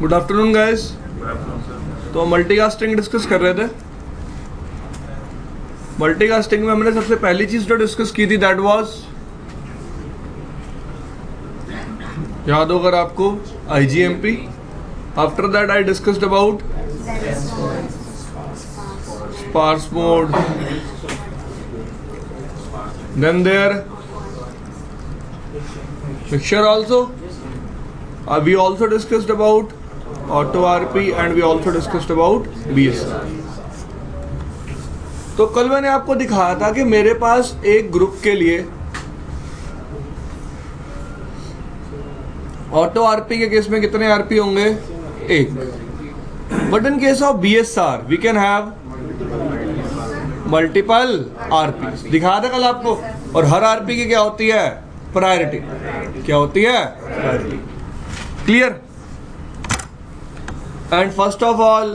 Good afternoon guys. तो multicasting discuss कर रहे थे। मल्टीकास्टिंग में हमने सबसे पहली चीज जो डिस्कस की थी दैट वाज, याद हो अगर आपको, IGMP। After that I discussed about sparse mode, then there mixture also. We also discussed about auto RP and we also discussed about BSR। तो कल मैंने आपको दिखाया था कि मेरे पास एक ग्रुप के लिए ऑटो आरपी के केस में कितने आरपी होंगे? एक। But in case of BSR we can have multiple RP. दिखाया था कल आपको। और हर आरपी की क्या होती है? प्रायोरिटी। क्या होती है? Priority. Clear? And first of all,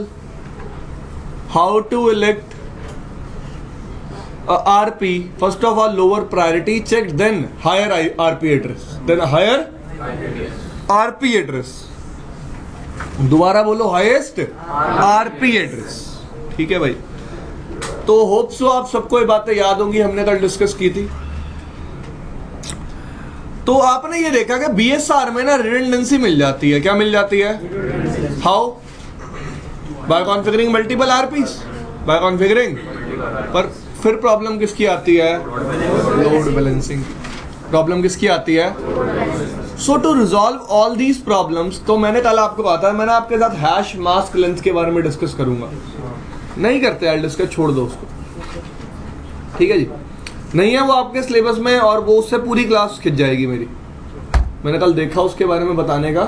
how to elect a RP? First of all, lower priority checked, then higher RP address, then a higher RP address। दोबारा बोलो, highest RP address। ठीक है भाई। तो होप सो आप सबको ये बातें याद होंगी, हमने कल डिस्कस की थी। तो आपने ये देखा कि BSR में ना रिडंडेंसी मिल जाती है। क्या मिल जाती है? How? By configuring multiple RPs, by configuring. पर फिर प्रॉब्लम किसकी आती है? Load balancing. प्रॉब्लम किसकी आती है? So to resolve all these problems, तो मैंने कल आपको कहा था, मैंने आपके साथ हैश मास्क लेंथ के बारे में डिस्कस करूंगा। नहीं करते यार डिस्कस, छोड़ दो उसको। ठीक है जी, नहीं है वो आपके सिलेबस में, और वो उससे पूरी क्लास खिंच जाएगी मेरी। मैंने कल देखा उसके बारे में बताने का,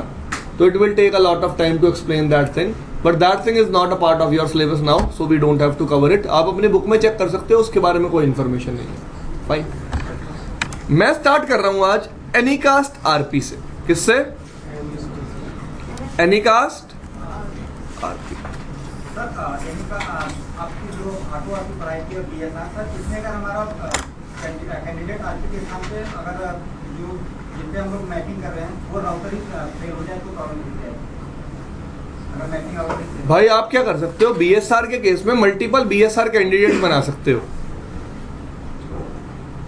तो it will take a lot of time to explain that thing, but that thing is not a part of your syllabus now, so we don't have to cover it. आप अपनी बुक में चेक कर सकते हो, उसके बारे में कोई इन्फॉर्मेशन नहीं है। फाइन। मैं स्टार्ट कर रहा हूं आज एनीकास्ट आरपी से। किससे? Anycast RP. आपकी जो ऑटो आरपी प्रायोरिटी और BSR सर, इसमें अगर हमारा कैंडिडेट आरपी के हिसाब से अगर जो जिन पे हम लोग मैपिंग कर रहे हैं वो राउटर ही फेल हो जाए तो प्रॉब्लम होती है। अगर मैपिंग आउट, भाई आप क्या कर सकते हो, BSR के केस में मल्टीपल BSR कैंडिडेट बना सकते हो।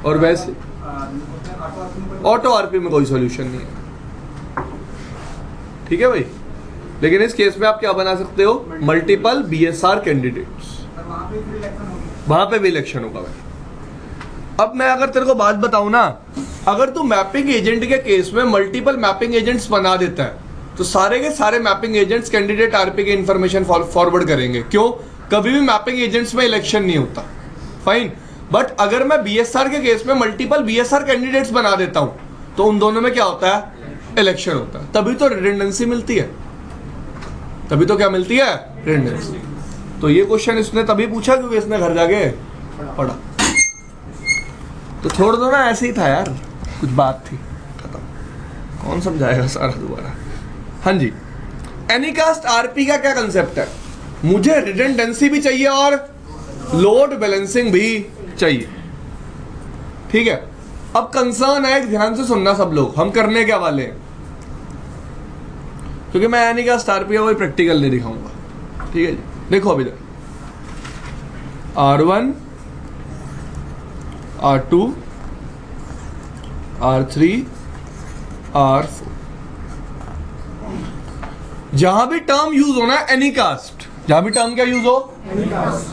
और वैसे ऑटो आरपी में कोई सॉल्यूशन नहीं है। ठीक है भाई। लेकिन इस केस में आप क्या बना सकते हो? Multiple BSR candidates. वहां पे भी इलेक्शन होगा भाई। अब मैं अगर तेरे को बात बताऊं ना, अगर तू मैपिंग एजेंट के केस में मल्टीपल मैपिंग एजेंट्स बना देता है, तो सारे के सारे मैपिंग एजेंट्स कैंडिडेट आरपी के इंफॉर्मेशन फॉरवर्ड करेंगे। क्यों? कभी भी मैपिंग एजेंट्स में इलेक्शन नहीं होता। फाइन। बट अगर मैं BSR के केस में मल्टीपल BSR कैंडिडेट्स बना देता हूं, तो उन दोनों में क्या होता है? इलेक्शन होता है। तभी तो रिडंडेंसी मिलती है। तभी तो क्या मिलती है? रिडंडेंसी। तो ये क्वेश्चन इसने तभी पूछा क्योंकि इसने घर जाके पढ़ा। तो छोड़ दो ना, ऐसे ही था यार, कुछ बात थी, खत्म। कौन समझाएगा सारा दोबारा? हाँ जी। एनीकास्ट आरपी का क्या कंसेप्ट है? मुझे रिडंडेंसी भी चाहिए और लोड बैलेंसिंग भी चाहिए। ठीक है। अब कंसर्न है, ध्यान से सुनना सब लोग, हम करने क्या वाले हैं, क्योंकि मैं एनीकास्ट आरपी वही प्रैक्टिकल नहीं दिखाऊंगा। ठीक है जी। देखो अभी तक R1, R2, R3, R4, जहां भी टर्म यूज होना है एनीकास्ट, जहां भी टर्म क्या यूज हो,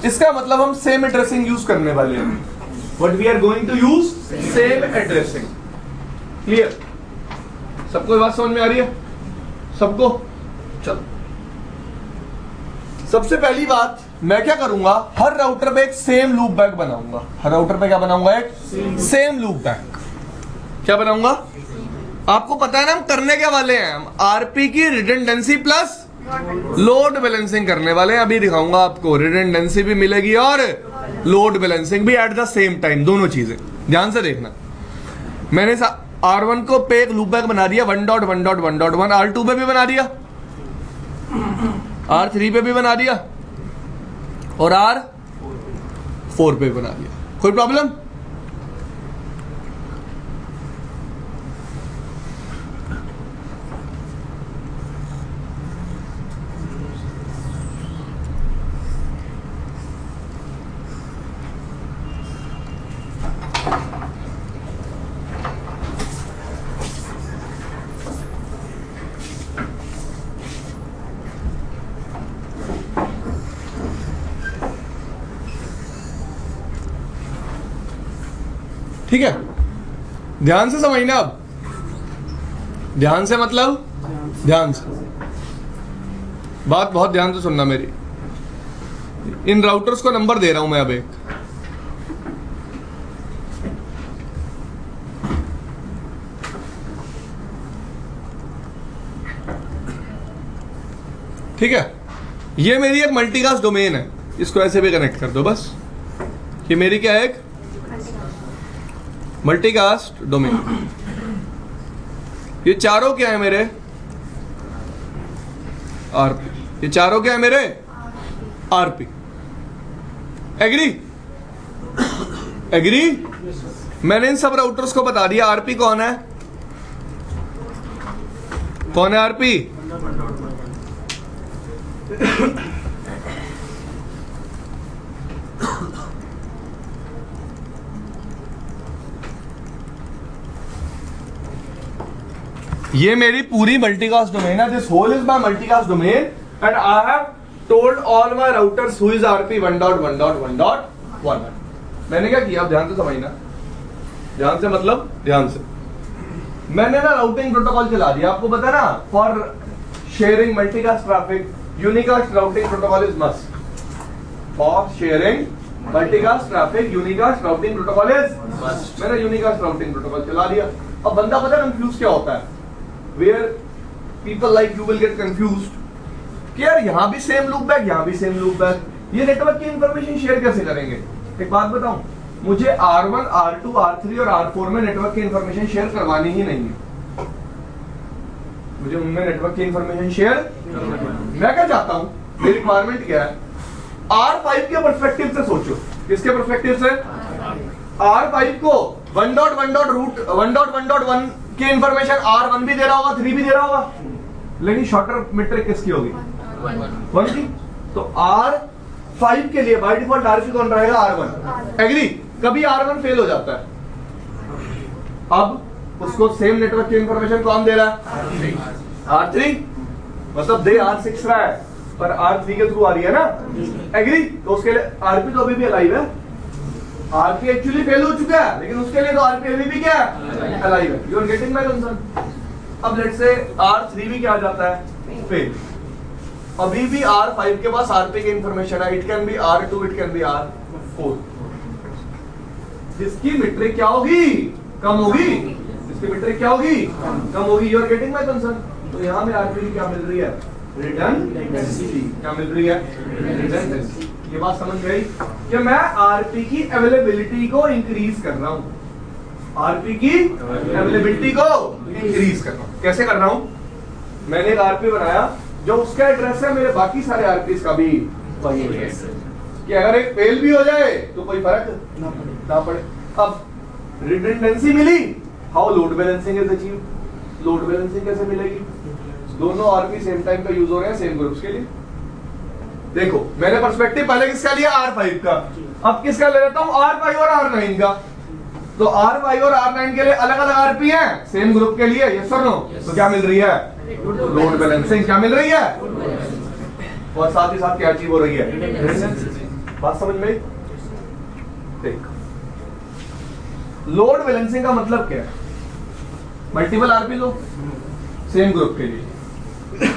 इसका मतलब हम सेम एड्रेसिंग यूज करने वाले हैं। But we are going to use same addressing. Clear? सबको बात समझ में आ रही है? सबको? चलो, सबसे पहली बात मैं क्या करूंगा, हर राउटर पे एक सेम लूप बैक बनाऊंगा। हर राउटर पे क्या बनाऊंगा? एक सेम लूप बैक। क्या बनाऊंगा? आपको पता है ना हम करने क्या वाले हैं? हम आरपी की रिडंडेंसी प्लस लोड बैलेंसिंग करने वाले हैं। अभी दिखाऊंगा आपको, रिडंडेंसी भी मिलेगी और लोड बैलेंसिंग भी एट द सेम टाइम, दोनों चीजें। ध्यान से देखना। मैंने R1 को पे एक लूप बैक बना दिया 1.1.1.1, R2 पे भी बना दिया, R3 पे भी बना दिया और R4 पे बना दिया। कोई प्रॉब्लम? ठीक है, ध्यान से समझना। अब ध्यान से मतलब ध्यान से, बात बहुत ध्यान से सुनना मेरी। इन राउटर्स को नंबर दे रहा हूं मैं अब एक। ठीक है, ये मेरी एक मल्टीकास्ट डोमेन है, इसको ऐसे भी कनेक्ट कर दो बस। ये मेरी क्या है, एक मल्टीकास्ट डोमेन। ये चारों क्या है मेरे, आरपी। ये चारों क्या है मेरे, आरपी। एग्री? एग्री? मैंने इन सब राउटर्स को बता दिया आरपी कौन है। कौन है आरपी? ये मेरी पूरी मल्टीकास्ट डोमेन है। This whole is my multicast domain and I have told all my routers who is RP 1.1.1.1। मैंने क्या किया, अब ध्यान से समझना। ध्यान से मतलब ध्यान से। मैंने ना राउटिंग प्रोटोकॉल चला दिया, आपको पता ना, for sharing multicast traffic unicast routing protocol is must. For sharing multicast traffic unicast routing protocol is must. मैंने यूनिकास्ट राउटिंग प्रोटोकॉल चला दिया। अब बंदा पता कंफ्यूज क्या होता है, where people like you will get confused कि यार यहां भी सेम लूप बैक, यहां भी सेम लूप बैक, ये नेटवर्क की इंफॉर्मेशन शेयर कैसे करेंगे। एक बात बताऊं, मुझे R1, R2, R3 और R4 में नेटवर्क की इंफॉर्मेशन शेयर करवानी ही नहीं है। मुझे उनमें नेटवर्क की इंफॉर्मेशन शेयर, मैं क्या चाहता हूं, मेरी रिक्वायरमेंट क्या है, R5 के पर्सपेक्टिव से सोचो। किसके पर्सपेक्टिव से? R5 को 1.1.1 की इंफॉर्मेशन R1 भी दे रहा होगा, 3 भी दे रहा होगा, लेकिन शॉर्टर मीट्रिक किसकी होगी, 1 की। तो R5 के लिए बाय डिफॉल्ट आरपी कौन रहेगा, R1। एग्री? कभी R1 फेल हो जाता है, अब उसको सेम नेटवर्क की इंफॉर्मेशन कौन दे रहा है, R3। मतलब दे R6 रहा है पर R3 के थ्रू आ रही है ना। एग्री? तो उसके लिए आरपी तो अभी भी अलाइव है। आरपी एक्चुअली फेल हो चुका है, लेकिन उसके लिए तो आरपी अभी भी क्या है, अलाइव है। You are getting my concern? अब लेट्स से R3 भी क्या आ जाता है, फेल। अभी भी R5 के पास आरपी की इंफॉर्मेशन है। It can be R2, it can be R4। जिसकी मीट्रिक क्या होगी, कम होगी। इसकी मीट्रिक क्या होगी, कम होगी। You are getting my concern? तो यहां में आरपी की क्या मिल रही है, रिडंडेंसी। क्या मिल रही है, रिडंडेंसी। ये बात समझ गई कि मैं आरपी की अवेलेबिलिटी को इंक्रीज कर रहा हूं। आरपी की अवेलेबिलिटी को इंक्रीज कर रहा हूं। कैसे कर रहा हूं, मैंने एक आरपी बनाया जो उसका एड्रेस है, मेरे बाकी सारे आरपीस का भी वही एड्रेस है, कि अगर एक फेल भी हो जाए तो कोई फर्क ना पड़े। अब रिडंडेंसी मिली, how load balancing is achieved. Load balancing कैसे मिलेगी, दोनों आरपी सेम टाइम पे यूज हो रहे हैं सेम ग्रुप्स के लिए। देखो मैंने पर्सपेक्टिव पहले किसका लिया, R5 का। अब किसका ले लेता हूं, R5 और R9 का। तो R5 और R9 के लिए अलग अलग आरपी हैं, सेम ग्रुप के लिए, यस और नो। तो क्या मिल रही है, लोड बैलेंसिंग। क्या मिल रही है, और साथ ही साथ क्या अचीव हो रही है, बात समझ में। देख, लोड बैलेंसिंग का मतलब क्या है, मल्टीपल आरपी लो सेम ग्रुप के लिए।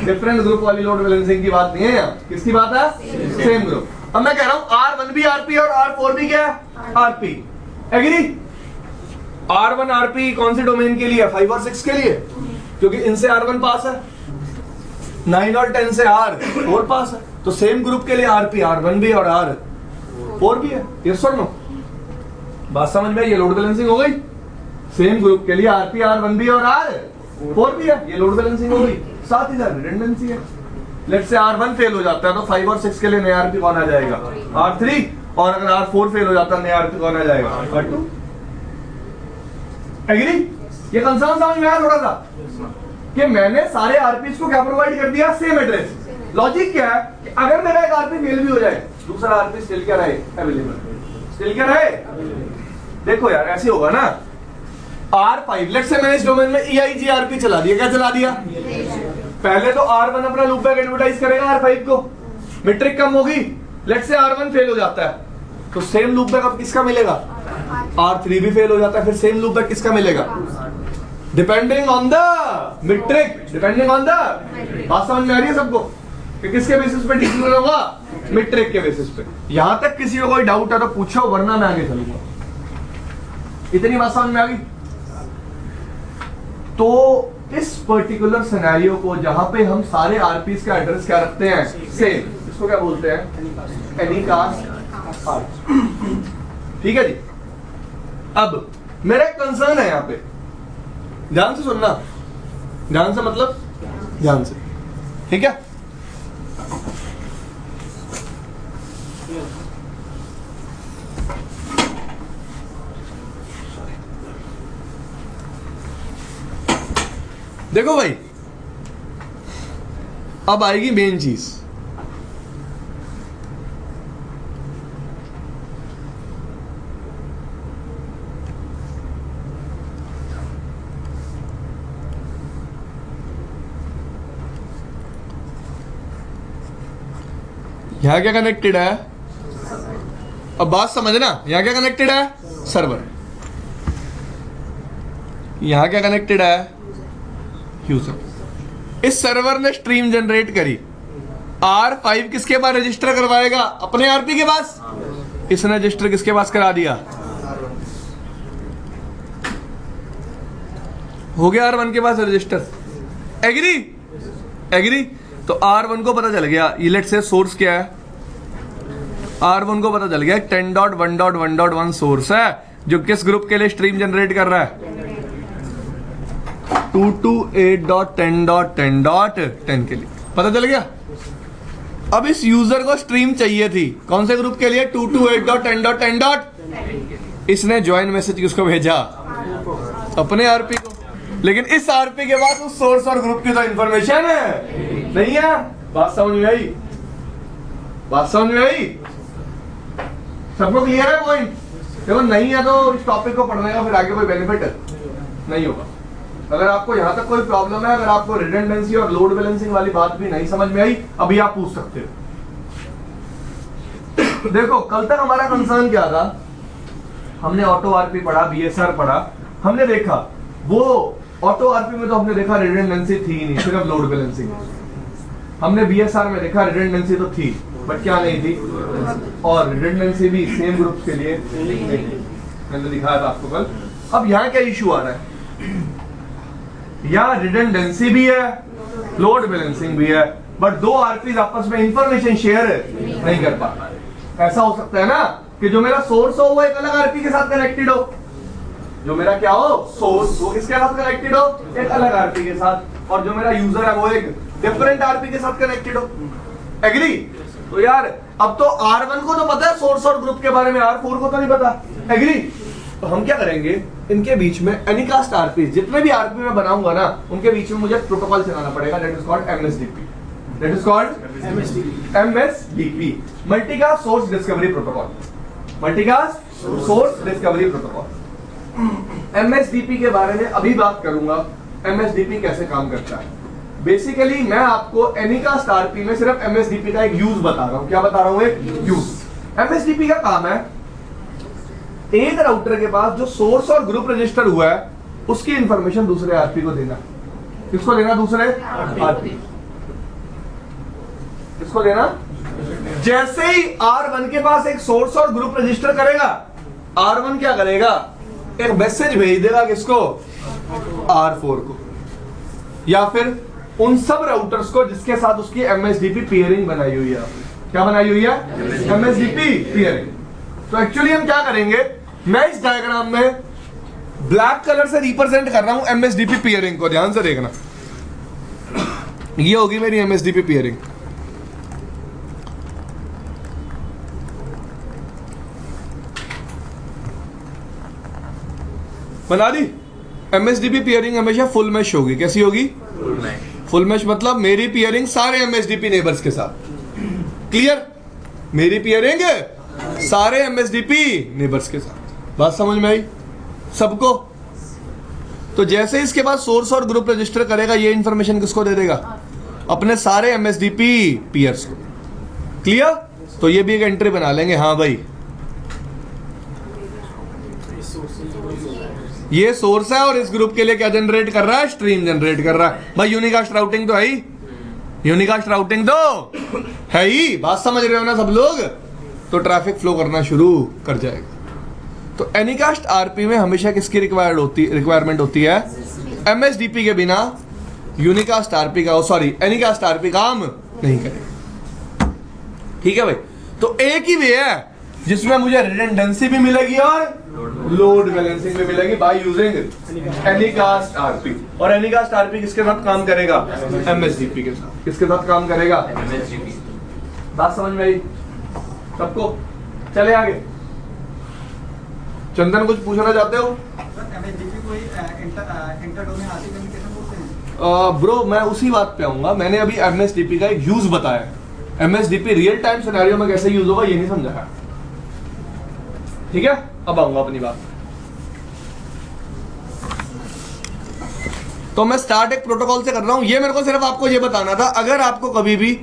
डिफरेंट ग्रुप वाली लोड बैलेंसिंग की बात नहीं है यहाँ। किसकी बात है, सेम ग्रुप। अब मैं कह रहा हूं R1 भी आरपी और R4 भी क्या है, आरपी। एग्री? R1 आरपी कौन सी डोमेन के लिए, 5 और 6 के लिए, क्योंकि इनसे R1 पास है, 9 और 10 से R4 पास है। तो सेम ग्रुप के लिए आरपी R1 भी और R4 भी है, यस और नो। बात समझ में, ये लोड बैलेंसिंग हो गई। सेम ग्रुप के लिए आरपी R1 भी और R4 भी है, ये लोड बैलेंसिंग हो गई। साथ ही साथ रिडंडेंसी है। लेट्स से R1 फेल हो जाता है तो 5 और 6 के लिए नया आरपी कौन आ जाएगा, R3। और अगर R4 फेल हो जाता है नया आरपी कौन आ जाएगा, R2। एग्री? ये कंसर्न समझ में आया थोड़ा सा, कि मैंने सारे आरपीस को क्या प्रोवाइड कर दिया, सेम एड्रेस। लॉजिक क्या है कि अगर मेरा एक आरपी फेल भी हो जाए, दूसरा आरपी स्टिल क्या रहे, अवेलेबल। स्टिल क्या रहे, देखो यार ऐसे होगा ना। R5 लेट्स से मैंने इस डोमेन में EIGRP चला दिया। क्या चला दिया, पहले तो R1 अपना लूप बैक एडवर्टाइज करेगा R5 को, मीट्रिक कम होगी। लेट्स से R1 फेल हो जाता है तो सेम लूप बैक अब किसका मिलेगा, R3 भी फेल हो जाता है, फिर सेम लूप बैक किसका मिलेगा? Depending on the metric, depending on the, बात समझ में आ रही है सबको कि किसके बेसिस पे डिसीजन होगा? मीट्रिक के बेसिस पे। यहां तक किसी को कोई डाउट है तो पूछो, वरना मैं आगे चलूंगा। इतनी बात समझ में आ गई? तो इस पर्टिकुलर सिनेरियो को जहां पे हम सारे आरपीस का एड्रेस क्या रखते हैं? सेम। इसको क्या बोलते हैं? Anycast RP. ठीक है जी। अब मेरा एक कंसर्न है यहां पे, ध्यान से सुनना, ध्यान से मतलब ध्यान से, ठीक है? देखो भाई, अब आएगी मेन चीज। यहां क्या कनेक्टेड है? अब बात समझना, यहां क्या कनेक्टेड है? सर्वर। यहां क्या कनेक्टेड है? यूजर। इस सर्वर ने स्ट्रीम जनरेट करी, R5 किसके पास रजिस्टर करवाएगा? अपने आरपी के पास। इसने रजिस्टर किसके पास करा दिया? हो गया R1 के पास रजिस्टर। एग्री? एग्री? तो R1 को पता चल गया, ये लेट से सोर्स क्या है? R1 को पता चल गया 10.1.1.1 सोर्स है जो किस ग्रुप के लिए स्ट्रीम जनरेट कर रहा है? 228.10.10.10 के लिए। पता चल गया? अब इस यूजर को स्ट्रीम चाहिए थी, कौन से ग्रुप के लिए? 228.10.10. इसने ज्वाइन मैसेज किसको भेजा? अपने आरपी को। लेकिन इस आरपी के पास उस सोर्स और ग्रुप की तो इंफॉर्मेशन है नहीं है। बात समझ में आई? बात समझ में आई? सबको क्लियर है पॉइंट? देखो नहीं है तो इस टॉपिक को पढ़ने का फिर आगे कोई बेनिफिट नहीं होगा। अगर आपको यहां तक कोई प्रॉब्लम है, अगर आपको रिडंडेंसी और लोड बैलेंसिंग वाली बात भी नहीं समझ में आई, अभी आप पूछ सकते हो। देखो कल तक हमारा कंसर्न क्या था? हमने ऑटो आरपी पढ़ा, बीएसआर पढ़ा, हमने देखा वो ऑटो आरपी में तो हमने देखा रिडंडेंसी थी नहीं, सिर्फ लोड बैलेंसिंग। हमने बीएसआर में देखा रिडंडेंसी तो थी बट क्या नहीं थी, और रिडंडेंसी भी सेम ग्रुप के लिए मैंने दिखाया था आपको कल। अब यहाँ क्या इशू आ रहा है? यहाँ रिडंडेंसी भी है, लोड बैलेंसिंग भी है, बट दो आरपीज आपस में इंफॉर्मेशन शेयर नहीं कर पाता। ऐसा हो सकता है ना कि जो मेरा सोर्स हो वो एक अलग आरपी के साथ कनेक्टेड हो, जो मेरा क्या हो सोर्स वो किसके साथ कनेक्टेड हो? एक अलग आरपी के साथ, और जो मेरा यूजर है वो एक डिफरेंट आरपी के साथ कनेक्टेड हो। एग्री? तो यार अब तो R1 को तो पता है सोर्स और ग्रुप के बारे में, R4 को तो नहीं पता। एग्री? तो हम क्या करेंगे, इनके बीच में एनीकास्ट आरपी, जितने भी आरपी मैं बनाऊंगा ना उनके बीच में मुझे प्रोटोकॉल चलाना पड़ेगा, that is called MSDP। That is called MSDP, multicast source discovery protocol. Multicast source discovery protocol. MSDP के बारे में अभी बात करूंगा, MSDP कैसे काम करता है। बेसिकली मैं आपको एनीकास्ट आरपी में सिर्फ MSDP का एक यूज बता रहा हूं। क्या बता रहा हूं? एक यूज। MSDP का काम है एक राउटर के पास जो सोर्स और ग्रुप रजिस्टर हुआ है उसकी इंफॉर्मेशन दूसरे आरपी को देना। किसको देना? दूसरे आरपी। किसको देना? जैसे ही R1 के पास एक सोर्स और ग्रुप रजिस्टर करेगा, R1 क्या करेगा? एक मैसेज भेज देगा किसको? R4 को, या फिर उन सब राउटर्स को जिसके साथ उसकी MSDP पियरिंग बनाई हुई है। क्या बनाई हुई है? MSDP peering. तो एक्चुअली हम क्या करेंगे, मैं इस डायग्राम में ब्लैक कलर से रिप्रेजेंट कर रहा हूं MSDP पियरिंग को। ध्यान से देखना, ये होगी मेरी MSDP पियरिंग। बना दी? MSDP पियरिंग हमेशा फुल मैश होगी। कैसी होगी? फुल मैश मतलब मेरी पियरिंग सारे MSDP नेबर्स के साथ। क्लियर? मेरी पियरिंग सारे MSDP नेबर्स के साथ। बात समझ में आई सबको? तो जैसे इसके बाद सोर्स और ग्रुप रजिस्टर करेगा, ये इंफॉर्मेशन किसको दे देगा? अपने सारे MSDP पीयर्स को। क्लियर? तो ये भी एक एंट्री बना लेंगे, हाँ भाई ये सोर्स है और इस ग्रुप के लिए क्या जनरेट कर रहा है, स्ट्रीम जनरेट कर रहा है। भाई यूनिकास्ट राउटिंग तो है ही, यूनिकास्ट राउटिंग तो है ही, बात समझ रहे हो ना सब लोग। तो ट्रैफिक फ्लो करना शुरू कर जाएगा। तो एनीकास्ट आरपी में हमेशा किसकी रिक्वायरमेंट होती है, एमएसडीपी के बिना यूनिकास्ट आरपी का, सॉरी एनीकास्ट आरपी काम नहीं करेगा। ठीक है भाई, तो एक ही वे है जिसमें मुझे रिडंडेंसी भी मिलेगी और लोड बैलेंसिंग भी मिलेगी बाय यूजिंग एनीकास्ट आरपी। और एनीकास्ट आरपी किसके साथ काम करेगा, एमएसडीपी के साथ। किसके साथ काम करेगा, एमएसडीपी। बात समझ में आई सबको? चले आगे। चंदन कुछ पूछना चाहते हो? एमएसडीपी कोई इंटर डोमेन आरपी कम्युनिकेशन बोलते हैं? ब्रो मैं उसी बात पे आऊंगा। मैंने अभी एमएसडीपी का एक यूज बताया। एमएसडीपी रियल टाइम सिनेरियो में कैसे यूज होगा ये नहीं समझाया। ठीक है, अब आऊंगा अपनी बात। तो मैं स्टार्ट एक प्रोटोकॉल से कर रहा हूं। ये मेरे को सिर्फ आपको ये बताना था, अगर आपको कभी भी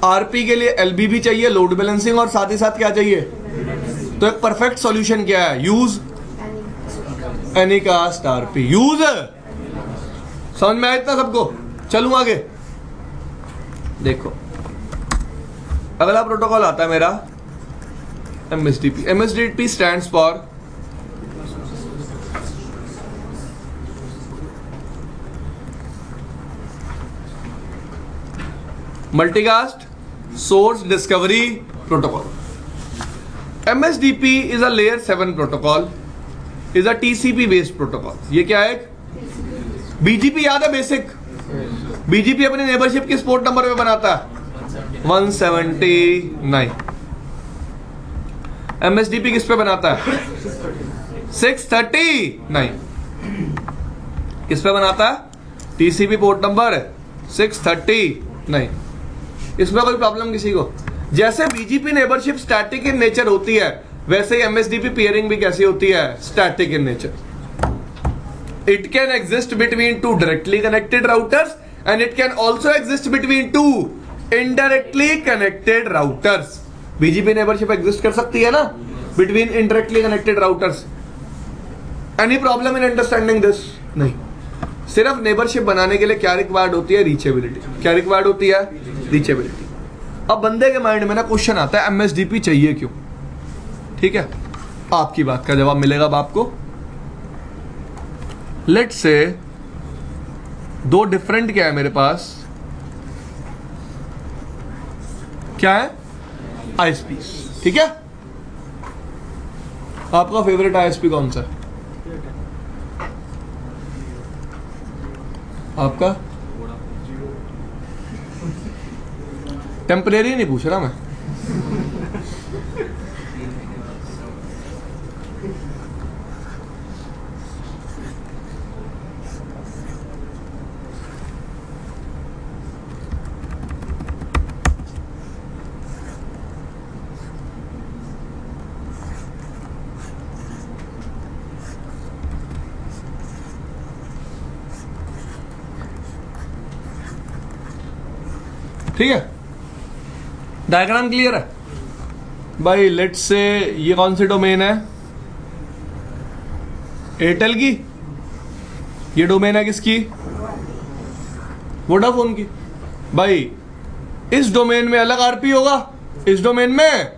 आरपी के लिए एलबीबी चाहिए, लोड बैलेंसिंग, और साथ ही साथ क्या चाहिए, तो एक परफेक्ट सॉल्यूशन क्या है, यूज एनीकास्ट आरपी। यूज समझ में आया इतना सबको? चलूं आगे। देखो अगला प्रोटोकॉल आता है मेरा MSDP. MSDP stands for multicast source discovery protocol. MSDP is a layer 7 protocol, is a TCP based protocol। ये क्या है? BGP याद है बेसिक? BGP अपनी नेबरशिप किस पोर्ट नंबर पे बनाता है, 179। MSDP किस पे बनाता है, 639। किस पे बनाता है, TCP पोर्ट नंबर 639। इसमें कोई प्रॉब्लम किसी को? जैसे BGP neighbourship static in nature होती है, वैसे ही एमएसडीपी पेयरिंग भी कैसी होती है, static in nature. It can exist between two directly connected routers and it can also exist between two indirectly connected routers. BGP neighbourship exist कर सकती है ना between indirectly connected routers. Any problem in understanding this? नहीं। सिर्फ neighbourship बनाने के लिए क्या रिक्वायर्ड होती है, रीचेबिलिटी। क्या रिक्वायर्ड होती है, रीचेबिलिटी। अब बंदे के माइंड में ना क्वेश्चन आता है एमएसडीपी चाहिए क्यों? ठीक है, आपकी बात का जवाब मिलेगा अब आपको। लेट से दो डिफरेंट क्या है मेरे पास, क्या है, आईएसपी। ठीक है, आपका फेवरेट आईएसपी कौन सा है? आपका? टेम्परेरी नहीं पूछ रहा मैं। ठीक है, डायग्राम क्लियर है भाई? लेट्स से ये कौन सी डोमेन है, एयरटेल की। ये डोमेन है किसकी, वोडाफोन की। भाई इस डोमेन में अलग आरपी होगा, इस डोमेन में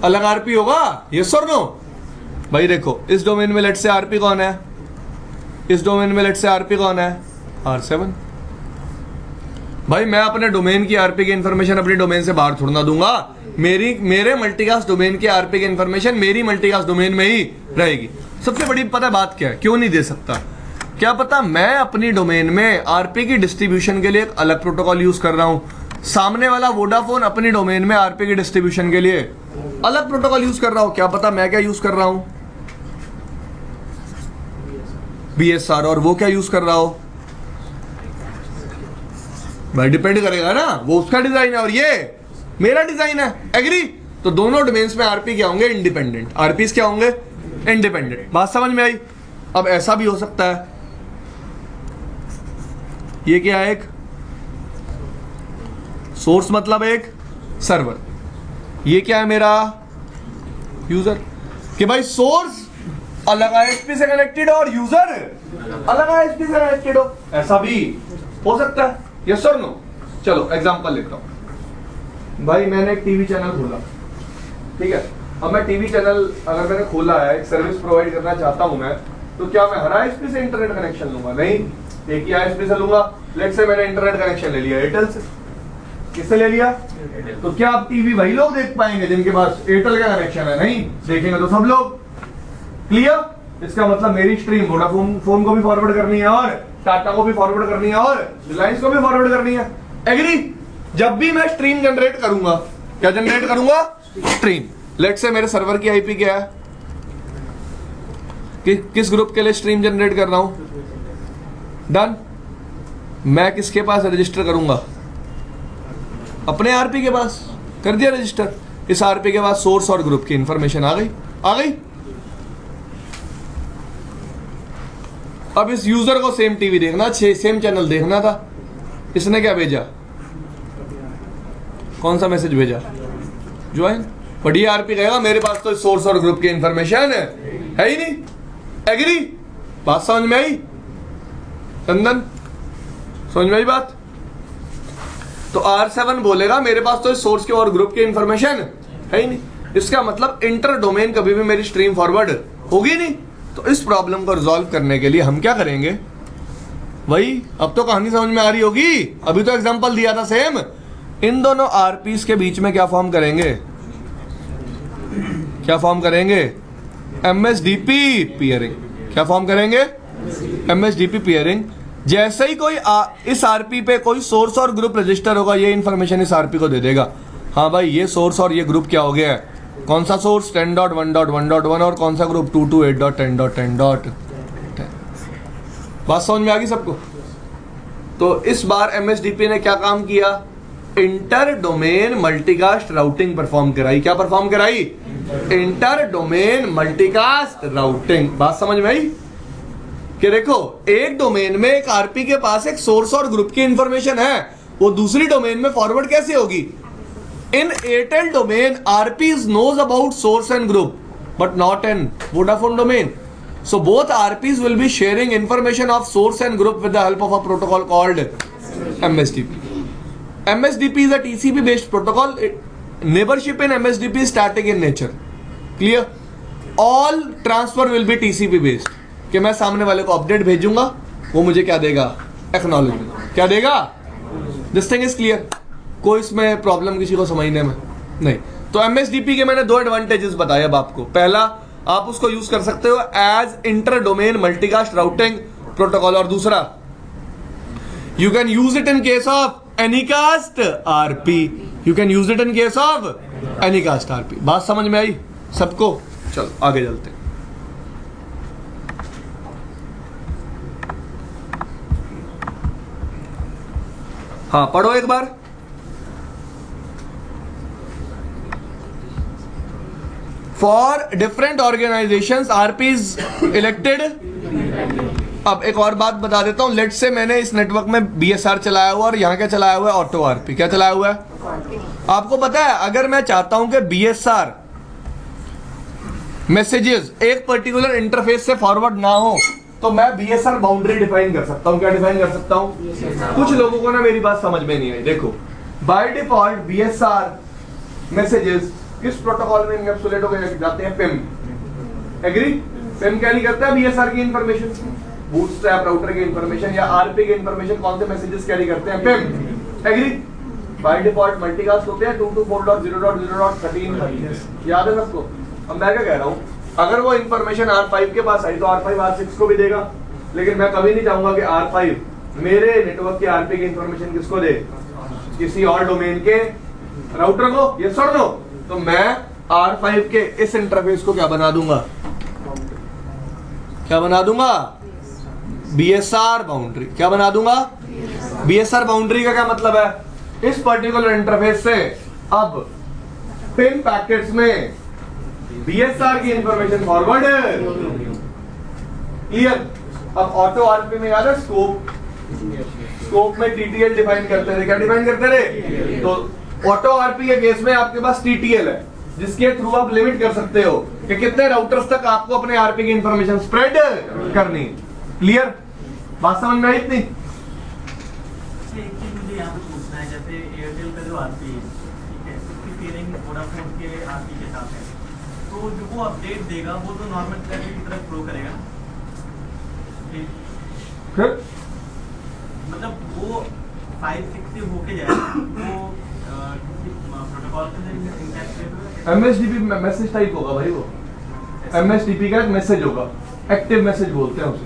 अलग आरपी होगा, यस और नो? भाई देखो इस डोमेन में लेट्स से आरपी कौन है, इस डोमेन में लेट्स से आरपी कौन है, R7। भाई मैं अपने डोमेन की आरपी की इंफॉर्मेशन अपनी डोमेन से बाहर थोड़ा ना दूंगा। मेरे मल्टीकास्ट डोमेन की आरपी की इंफॉर्मेशन मेरी मल्टीकास्ट डोमेन में ही रहेगी। सबसे बड़ी पता है बात क्या है, क्यों नहीं दे सकता? क्या पता मैं अपनी डोमेन में आरपी की डिस्ट्रीब्यूशन के लिए एक अलग प्रोटोकॉल यूज कर रहा हूं, सामने वाला वोडाफोन अपनी डोमेन में आरपी की डिस्ट्रीब्यूशन के लिए अलग प्रोटोकॉल यूज कर रहा हूं। क्या पता मैं क्या यूज कर रहा हूं, BSR, और वो क्या यूज कर रहा हो। भाई डिपेंड करेगा ना, वो उसका डिजाइन है और ये मेरा डिजाइन है। एग्री? तो दोनों डोमेन्स में आरपी क्या होंगे, इंडिपेंडेंट। आरपीस क्या होंगे, इंडिपेंडेंट। बात समझ में आई? अब ऐसा भी हो सकता है, ये क्या है, एक सोर्स मतलब एक सर्वर। ये क्या है मेरा यूजर। कि भाई सोर्स अलग आईएसपी से कनेक्टेड और यूजर अलग आईएसपी से कनेक्टेड हो, ऐसा भी हो सकता है, यस और नो। चलो एग्जांपल लेता हूं भाई, मैंने एक टीवी चैनल खोला, ठीक है। अब मैं टीवी चैनल अगर मैंने खोला है, एक सर्विस प्रोवाइड करना चाहता हूं मैं, तो क्या मैं हर आईएसपी से इंटरनेट कनेक्शन लूंगा? नहीं, एक ही आईएसपी से लूंगा। लेट्स से मैंने इंटरनेट कनेक्शन ले लिया एयरटेल से। किससे ले लिया? तो क्या अब टीवी वही लोग देख पाएंगे जिनके पास एयरटेल का कनेक्शन है? नहीं, देखेंगे तो सब लोग। क्लियर? इसका मतलब मेरी स्ट्रीम वोडाफोन फोन को भी फॉरवर्ड करनी है और टाटा को भी फॉरवर्ड करनी है और रिलायंस को भी फॉरवर्ड करनी है। एग्री? जब भी मैं स्ट्रीम जनरेट करूंगा, क्या जनरेट करूंगा? स्ट्रीम। लेट्स से मेरे सर्वर की आईपी क्या है, किस ग्रुप के लिए स्ट्रीम जनरेट कर रहा हूं? डन। मैं किसके पास रजिस्टर करूंगा? अपने आरपी के पास। कर दिया रजिस्टर। इस आरपी के पास सोर्स और ग्रुप की इंफॉर्मेशन आ गई। आ गई। अब इस यूजर को सेम टीवी देखना, सेम चैनल देखना था, इसने क्या भेजा? कौन सा मैसेज भेजा? ज्वाइन। बढ़िया आरपी कहेगा मेरे पास तो सोर्स और ग्रुप की इंफॉर्मेशन है ही नहीं। एग्री? बात समझ में आई? चंदन समझ में आई बात? तो R7 बोलेगा मेरे पास तो सोर्स के और ग्रुप की इंफॉर्मेशन है ही नहीं। इसका मतलब इंटर डोमेन कभी भी मेरी स्ट्रीम फॉरवर्ड होगी नहीं। तो इस प्रॉब्लम को रिजॉल्व करने के लिए हम क्या करेंगे? वही, अब तो कहानी समझ में आ रही होगी। अभी तो एग्जांपल दिया था सेम। इन दोनों आरपीस के बीच में क्या फॉर्म करेंगे? क्या फॉर्म करेंगे? MSDP peering. क्या फॉर्म करेंगे? MSDP peering. जैसे ही कोई इस आरपी पे कोई सोर्स और ग्रुप रजिस्टर होगा, ये इंफॉर्मेशन इस आरपी को दे देगा। हाँ भाई, ये सोर्स और ये ग्रुप क्या हो गया है? कौन सा सोर्स? 10.1.1.1 और कौन सा ग्रुप? 228.10.10. बात समझ में आ गई सबको? तो इस बार एमएसडीपी ने क्या काम किया? Inter domain multicast routing perform कराई। क्या परफॉर्म कराई? Inter domain multicast routing. बात समझ में आई? कि देखो, एक डोमेन में एक आरपी के पास एक सोर्स और ग्रुप की इंफॉर्मेशन है, वो दूसरी डोमेन में फॉरवर्ड कैसे होगी? In Airtel domain RPs knows about source and group but not in Vodafone domain. So both RPs will be sharing information of source and group with the help of a protocol called MSDP. MSDP is a TCP based protocol. Neighborship in MSDP is static in nature. Clear? All transfer will be TCP based. कि मैं सामने वाले को update भेजूंगा, वो मुझे क्या देगा? एक्नॉलेजमेंट. क्या देगा? This thing is clear. कोई इसमें प्रॉब्लम किसी को समझने में नहीं. तो MSDP के मैंने दो एडवांटेजेस बताए अब आपको. पहला, आप उसको यूज कर सकते हो as inter domain multicast routing protocol, और दूसरा you can use it in case of anycast RP. You can use it in case of anycast RP. बात समझ में आई सबको? चलो आगे चलते हैं. हाँ, पढ़ो एक बार. For different organisations RPs elected. अब एक और बात बता देता हूं. लेट से मैंने इस नेटवर्क में बीएसआर चलाया हुआ और यहां क्या चलाया हुआ है? Auto RP. क्या चलाया हुआ है? आपको पता है, अगर मैं चाहता हूं कि बीएसआर मैसेजेस एक पर्टिकुलर इंटरफेस से फॉरवर्ड ना हो, तो मैं बीएसआर बाउंड्री डिफाइन कर सकता हूं. क्या डिफाइन कर सकता हूं? कुछ लोगों को ना मेरी बात समझ में नहीं आई. देखो, बाय डिफॉल्ट बीएसआर मैसेजेस किस प्रोटोकॉल में एनकैप्सुलेट हो जाते हैं? पिम. एग्री? पिम क्या नहीं करता? बीएसआर की इंफॉर्मेशन, बूटस्ट्रैप राउटर की इंफॉर्मेशन या आरपी की इंफॉर्मेशन, कौन से मैसेजेस कैरी करते हैं? PIM. Agree? By default multicast होते हैं 224.0.0.13. याद है सबको? अब मैं क्या कह रहा हूं, अगर वो इंफॉर्मेशन R5 के पास आई तो R5 R6 को भी देगा, लेकिन मैं कभी नहीं चाहूंगा कि R5 मेरे नेटवर्क की आरपी की इंफॉर्मेशन किसको दे? किसी और डोमेन के राउटर को. यस और नो? तो मैं R5 के इस इंटरफेस को क्या बना दूंगा? क्या बना दूंगा? BSR boundary. क्या बना दूंगा? बीएसआर बाउंड्री का क्या मतलब है? इस पर्टिकुलर इंटरफेस से अब पिन पैकेट्स में बीएसआर की इंफॉर्मेशन फॉरवर्ड. क्लियर? अब ऑटो आरपी में याद है स्कोप? स्कोप में टीटीएल डिफाइन करते थे. क्या डिफाइन करते थे? तो ऑटो आरपी के केस में आपके पास टीटीएल है. जिसके थ्रू आप लिमिट कर सकते हो कि कितने राउटर्स तक आपको अपने आरपी की इंफॉर्मेशन स्प्रेड करनी है। क्लियर? बात समझ में आई इतनी? एक चीज मुझे यहाँ पे पूछना है, जैसे एयरटेल का जो आरपी है, ठीक है, उसकी पेयरिंग वोडाफोन के आरपी के साथ है, तो जो वो अपडेट देगा वो तो नॉर्मल ट्रैफिक की तरफ फ्लो करेगा ना? फिर मतलब वो 5-6 से होके जाएगा, वो प्रोटोकॉल के जरिए इंटरैक्ट एमएसडीपी मैसेज टाइप होगा भाई, वो एमएसडीपी का एक मैसेज होगा, एक्टिव मैसेज बोलते हैं उसे।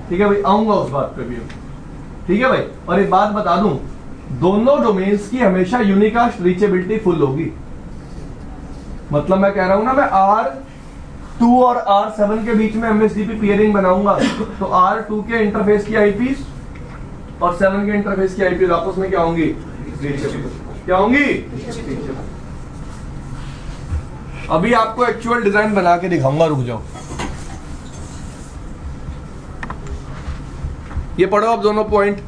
ठीक है भाई, आऊंगा उस बात पे भी। ठीक है भाई, और एक बात बता दूं, दोनों डोमेन्स की हमेशा यूनिकास्ट रीचेबिलिटी फुल होगी। मतलब मैं कह रहा हूं ना, मैं R2 और R7 के बीच में एमएसडीपी पेयरिंग बनाऊंगा, तो R2 के इंटरफेस की आईपीस और 7 के इंटरफेस की आईपीस आपस में क्या होंगी? क्या होंगी? अभी आपको एक्चुअल डिजाइन बना के दिखाऊंगा, रुक जाओ। ये पढ़ो आप दोनों पॉइंट।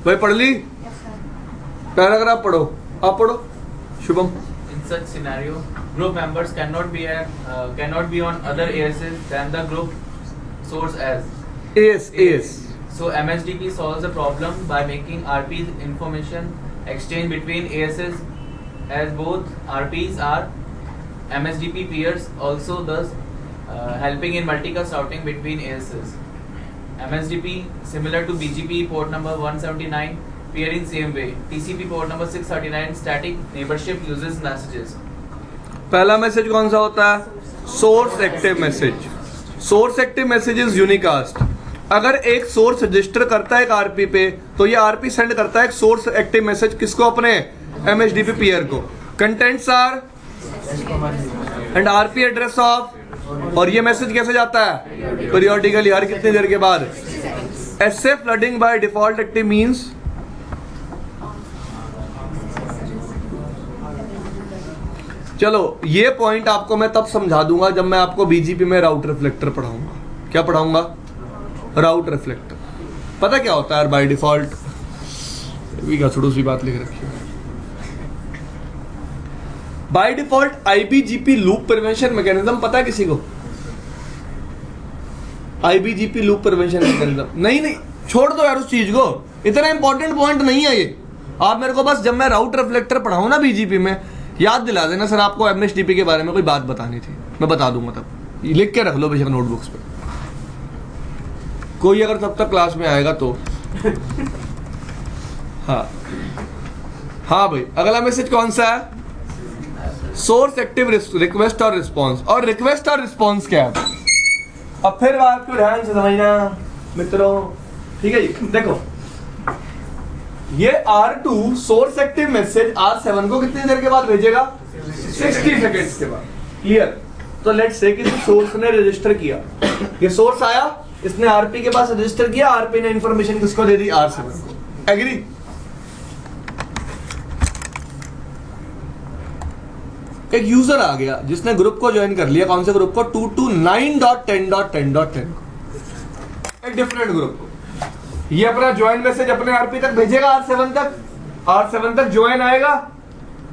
भाई पढ़ ली? पैराग्राफ पढ़ो, आप पढ़ो Shubham. In such scenario, group members cannot be on other ASs than the group source as. AS. So MSDP solves the problem by making RP information exchange between ASs as both RPs are MSDP peers, also thus helping in multicast routing between ASs. MSDP similar to BGP port number 179 peer in same way. TCP port number 639 static neighborship uses messages. पहला message कौन सा होता है? Source active message. Source active message is unicast. अगर एक source register करता है एक आरपी पे, तो ये आरपी सेंड करता है एक सोर्स एक्टिव मैसेज किसको? अपने एमएसडीपी पीयर को। Contents are and RP address of, और ये मैसेज कैसे जाता है? पीरियोडिकली, हर कितनी देर के बाद। ऐसे flooding by default active means चलो ये पॉइंट आपको मैं तब समझा दूंगा जब मैं आपको बीजीपी में राउट रिफ्लेक्टर पढ़ाऊंगा। क्या पढ़ाऊंगा? राउट रिफ्लेक्टर। पता क्या होता है बाय डिफॉल्ट? थोड़ी सी बात लिख रखी है। By default iBGP loop prevention mechanism पता है किसी को? आईबीजीपी लूप प्रिवेंशन मैकेनिज्म नहीं, छोड़ दो यार उस चीज को, इतना इंपॉर्टेंट पॉइंट नहीं है ये। आप मेरे को बस जब मैं राउट रिफ्लेक्टर पढ़ाऊं ना बीजीपी में, याद दिला देना सर आपको एमएसडीपी के बारे में कोई बात बतानी थी, मैं बता दूंगा। तब लिख के रख लो बेशक नोटबुक्स पे, कोई अगर तब तक क्लास में आएगा तो। हाँ भाई, अगला मैसेज कौन सा है? सोर्स एक्टिव रिक्वेस्ट और रिस्पॉन्स। और रिक्वेस्ट और रिस्पॉन्स क्या है? अब फिर बात को ध्यान से समझना मित्रों, ठीक है जी। देखो ये R2 source active message R7 को कितनी देर के बाद भेजेगा? 60 सेकेंड्स के बाद। क्लियर? तो लेट्स से किसी सोर्स ने रजिस्टर किया, ये सोर्स आया, इसने आरपी के पास रजिस्टर किया, आरपी ने इंफॉर्मेशन किसको दे दी? R7 को। एग्री? एक यूजर आ गया जिसने ग्रुप को ज्वाइन कर लिया। कौन से ग्रुप को? 229.10.10.10 एक डिफरेंट ग्रुप को। ये अपना ज्वाइन मैसेज अपने आरपी तक भेजेगा, R7 तक। R7 तक ज्वाइन आएगा,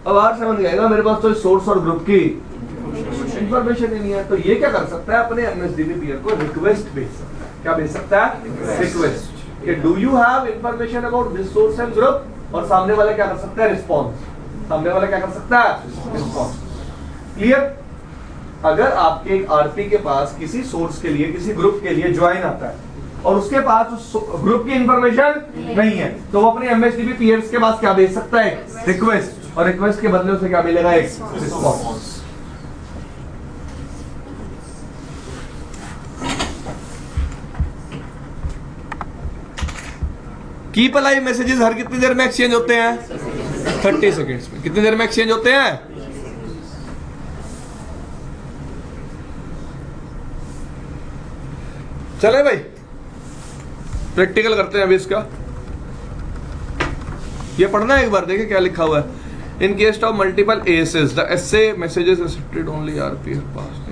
अब R7 कहेगा मेरे पास तो सोर्स और ग्रुप की इंफॉर्मेशन ही नहीं है। तो ये क्या कर सकता है? अपने एमएसडीपी पीयर को रिक्वेस्ट भेज सकता है। क्या भेज सकता है? रिक्वेस्ट कि do you have information about this source and group, और सामने वाला क्या कर सकता है? रिस्पॉन्स। सामने वाला क्या कर सकता है? रिस्पॉन्स। क्लियर? अगर आपके एक आरपी के पास किसी सोर्स के लिए, किसी ग्रुप के लिए ज्वाइन आता है और उसके पास उस ग्रुप की इंफॉर्मेशन नहीं है, तो वो अपने एमएसडीपी पीयर्स के पास क्या भेज सकता है? रिक्वेस्ट, और रिक्वेस्ट के बदले उसे क्या मिलेगा? एक रिस्पॉन्स। कीप अलाइव मैसेजेस हर कितनी देर में एक्सचेंज होते हैं? 30 सेकेंड्स में। कितनी देर में एक्सचेंज होते हैं? चले भाई, प्रैक्टिकल करते हैं अभी इसका। ये पढ़ना है एक बार, देखिए क्या लिखा हुआ है। In case of multiple SAs the SA messages accepted only RP pass.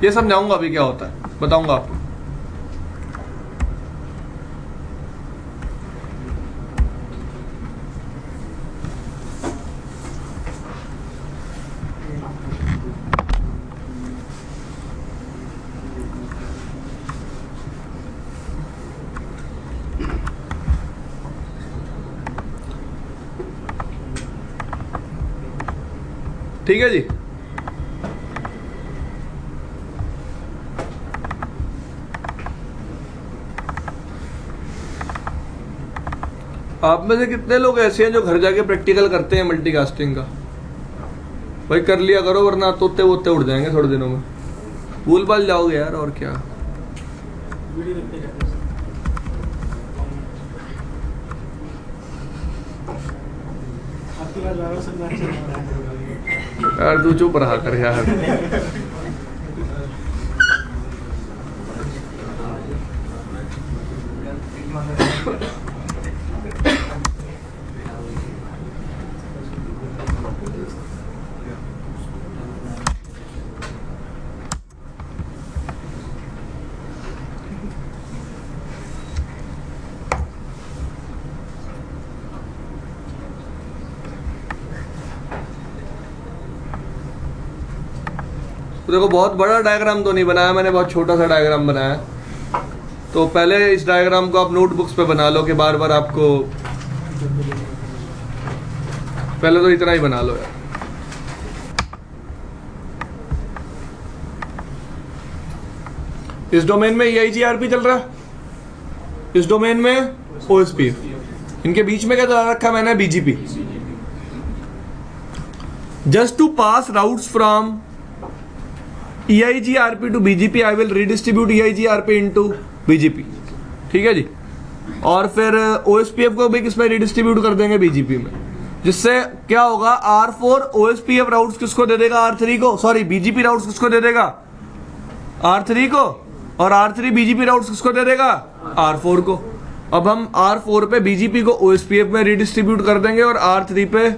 ये समझाऊंगा अभी क्या होता है, बताऊंगा आपको। ठीक है जी। आप में से कितने लोग ऐसे हैं जो घर जाके प्रैक्टिकल करते हैं मल्टीकास्टिंग का? भाई कर लिया करो, वरना तोते वोते उड़ जाएंगे थोड़े दिनों में, भूल भाल जाओगे यार। और क्या, यार तू चुप रहा कर यार। तो देखो, बहुत बड़ा डायग्राम तो नहीं बनाया मैंने, बहुत छोटा सा डायग्राम बनाया। तो पहले इस डायग्राम को आप नोटबुक्स पे बना लो कि बार बार आपको, पहले तो इतना ही बना लो यार। इस डोमेन में EIGRP चल रहा है, इस डोमेन में OSPF, इनके बीच में क्या चला रखा मैंने? BGP। Just to pass routes from EIGRP to BGP, I will redistribute EIGRP into BGP। ठीक है जी। और फिर OSPF को भी किसमें रिडिस्ट्रीब्यूट कर देंगे? BGP में। जिससे क्या होगा? R4 OSPF राउट्स किसको दे देगा? R3 को। सॉरी, BGP राउट्स किसको दे देगा? R3 को। और R3 BGP राउट्स किसको दे देगा? R4 को। अब हम R4 पे BGP को OSPF में रिडिस्ट्रीब्यूट कर देंगे और R3 पे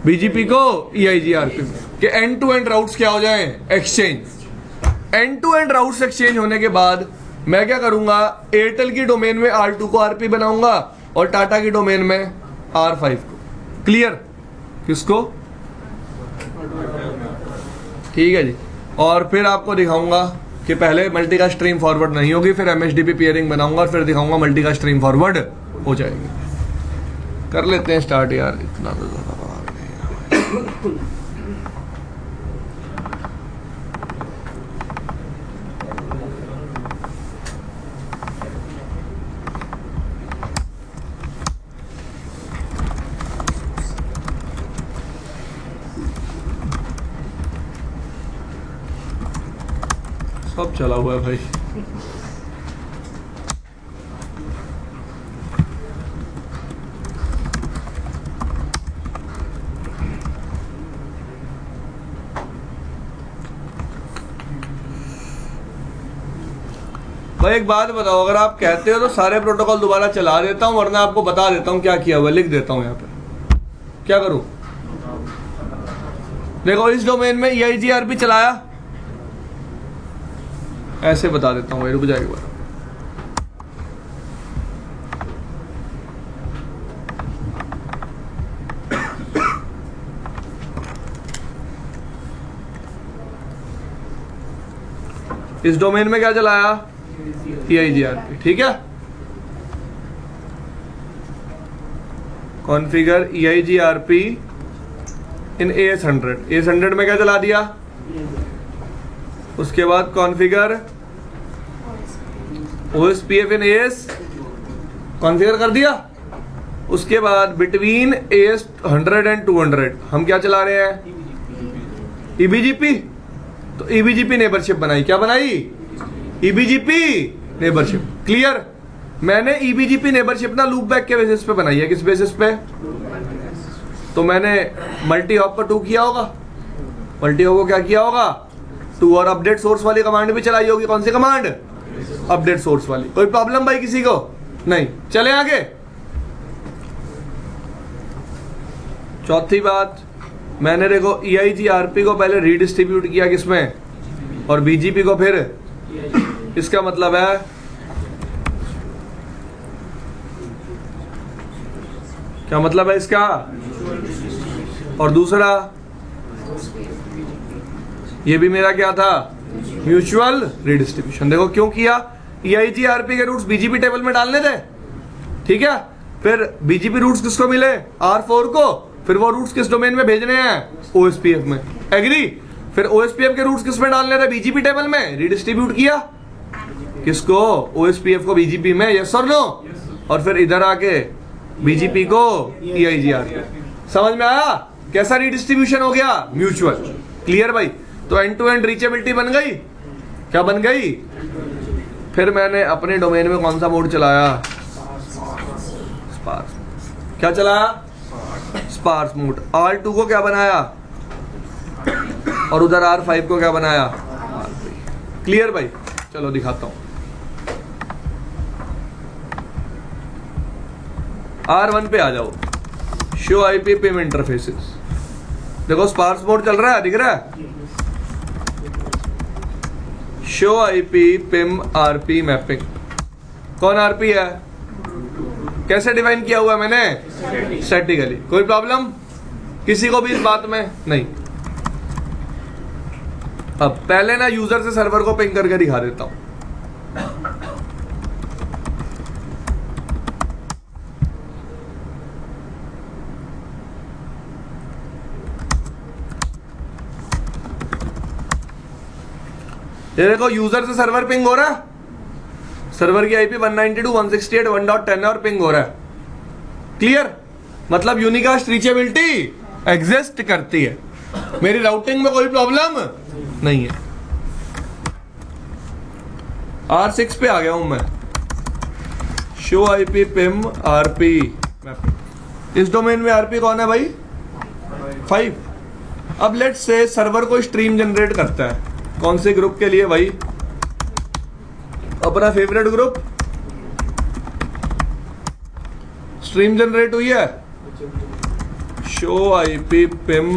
BGP को EIGRP में, कि एंड टू एंड राउट्स क्या हो जाए? Exchange. End to end routes exchange होने के बाद मैं क्या करूंगा? एयरटेल की डोमेन में R2 को RP बनाऊंगा और टाटा की डोमेन में R5 को। क्लियर? किसको? ठीक है जी। और फिर आपको दिखाऊंगा कि पहले मल्टीकास्ट स्ट्रीम फॉरवर्ड नहीं होगी, फिर MSDP पेयरिंग बनाऊंगा और फिर दिखाऊंगा मल्टीकास्ट स्ट्रीम फॉरवर्ड हो जाएगी। कर लेते हैं स्टार्ट यार, इतना तो ज़्यादा सब चला हुआ है भाई। भाई एक बात बताओ, अगर आप कहते हो तो सारे प्रोटोकॉल दोबारा चला देता हूं, वरना आपको बता देता हूं क्या किया हुआ, लिख देता हूं यहाँ पे। क्या करूं? देखो, इस डोमेन में EIGRP चलाया, ऐसे बता देता हूँ भाई, रुक जाए एक बार। इस डोमेन में क्या चलाया? EIGRP। ठीक है, कॉन्फ़िगर EIGRP इन AS100। AS100 में क्या चला दिया, उसके बाद कॉन्फ़िगर OSPF इन AS कॉन्फ़िगर कर दिया। उसके बाद बिटवीन AS100 एंड 200 हम क्या चला रहे हैं, EBGP। तो EBGP नेबरशिप बनाई, क्या बनाई, EBGP नेबरशिप। क्लियर। मैंने EBGP नेबरशिप ना लूप बैक के बेसिस पे बनाई है। किस बेसिस पे, तो मैंने मल्टी हॉप का 2 किया होगा, मल्टी हॉप को क्या किया होगा 2, और अपडेट सोर्स वाली कमांड भी चलाई होगी। कौन सी कमांड, अपडेट सोर्स वाली। कोई प्रॉब्लम भाई किसी को नहीं। चले आगे। चौथी बात, मैंने देखो EIGRP को पहले रीडिस्ट्रीब्यूट किया किसमें, और BGP को फिर। इसका मतलब है क्या मतलब है इसका, और दूसरा ये भी मेरा क्या था, म्यूचुअल रीडिस्ट्रीब्यूशन। देखो क्यों किया, EIGRP के रूट्स BGP टेबल में डालने थे, ठीक है। फिर BGP रूट्स किसको मिले, R4 को। फिर वो रूट्स किस डोमेन में भेजने हैं, OSPF में। एग्री। फिर OSPF के रूट्स किस में डालने थे, BGP टेबल में। रीडिस्ट्रीब्यूट किया किसको, OSPF को BGP में, यस और नो। और फिर इधर आके BGP को EIGRP। समझ में आया कैसा रीडिस्ट्रीब्यूशन हो गया, म्यूचुअल। क्लियर भाई। तो एंड टू एंड रीचेबिलिटी बन गई, क्या बन गई। फिर मैंने अपने डोमेन में कौन सा मोड चलाया, स्पार्स। क्या चलाया, स्पार्स मोड। R2 को क्या बनाया, और उधर R5 को क्या बनाया, R3। क्लियर भाई। चलो दिखाता हूं। R1 पे आ जाओ, शो IP पिम इंटरफेसेस। देखो स्पार्स मोड चल रहा है, दिख रहा है। Show IP Pym RP mapping. कौन RP है, कैसे डिफाइन किया हुआ है मैंने, स्टैटिकली। कोई प्रॉब्लम किसी को भी इस बात में नहीं। अब पहले ना यूजर से सर्वर को पिंग करके दिखा देता हूं। ये देखो यूजर से सर्वर पिंग हो रहा है, सर्वर की IP 192.168.1.10 है और पिंग हो रहा है। क्लियर। मतलब यूनिकास्ट रीचेबिलिटी एग्जिस्ट करती है, मेरी राउटिंग में कोई प्रॉब्लम नहीं है। R6 पे आ गया हूं मैं, show IP Pym RP mapping. इस डोमेन में RP कौन है भाई, 5। अब लेट्स से सर्वर को स्ट्रीम जनरेट करता है, कौन से ग्रुप के लिए भाई, अपना फेवरेट ग्रुप। स्ट्रीम जनरेट हुई है, show IP Pym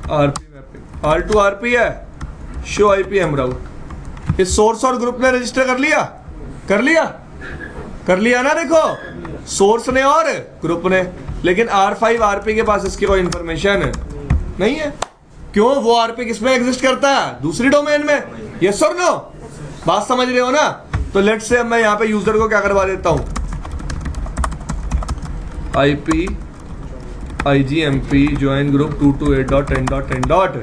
RP mapping. R2 RP है, शो IP mroute। इस सोर्स और ग्रुप ने रजिस्टर कर लिया, कर लिया, कर लिया ना। देखो सोर्स ने और ग्रुप ने। लेकिन R5 RP के पास इसकी कोई इंफॉर्मेशन नहीं है। क्यों, वो RP किसमें एग्जिस्ट करता है, दूसरी डोमेन में। यस और नो, बात समझ रहे हो ना। तो लेट्स से मैं यहां पे यूजर को क्या करवा देता हूं, IP IGMP ज्वाइन ग्रुप 228.10.10.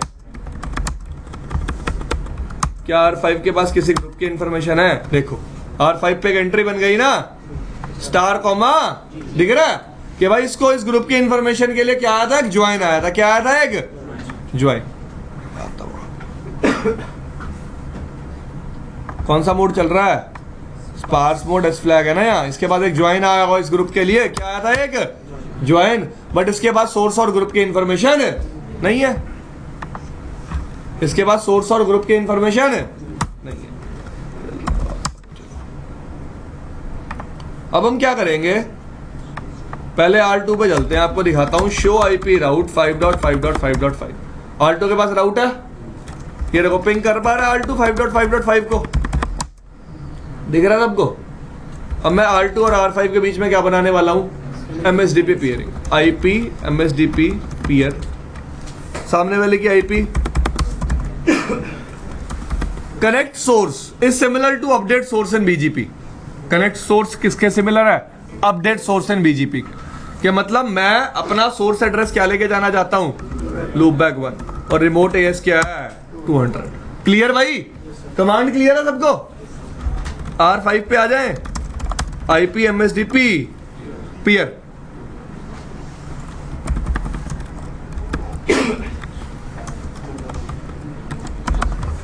क्या R5 के पास किसी ग्रुप की इंफॉर्मेशन है, देखो R5 पे एक एंट्री बन गई ना, स्टार कॉमा, दिख रहा है कि भाई इसको इस ग्रुप की इंफॉर्मेशन के लिए क्या आया था, एक ज्वाइन आया था। क्या आया था, एक ज्वाइन। कौन सा मोड चल रहा है, स्पार्स मोड। एस फ्लैग है ना यहाँ। इसके बाद एक ज्वाइन आया होगा इस ग्रुप के लिए, क्या आया था, एक ज्वाइन। बट इसके बाद सोर्स और ग्रुप की इंफॉर्मेशन नहीं है, इसके बाद सोर्स और ग्रुप की इंफॉर्मेशन नहीं है। अब हम क्या करेंगे, पहले R2 पे चलते हैं, आपको दिखाता हूं। शो IP राउट 5.5.5.5। R2 के पास राउट है, ये देखो पिंग कर पा रहा है R2 5.5.5 को, दिख रहा है सबको। अब मैं R2 और R5 के बीच में क्या बनाने वाला हूं, MSDP peering। IP MSDP peer, सामने वाले की IP। Connect source is similar to update source in BGP। Connect source किसके सिमिलर है, अपडेट सोर्स इन बीजीपी के मतलब मैं अपना सोर्स एड्रेस क्या लेके जाना चाहता हूं, लूप बैक 1 और रिमोट एएस क्या है 200। क्लियर भाई, कमांड क्लियर है सबको? R5 पे आ जाएं, IP MSDP peer.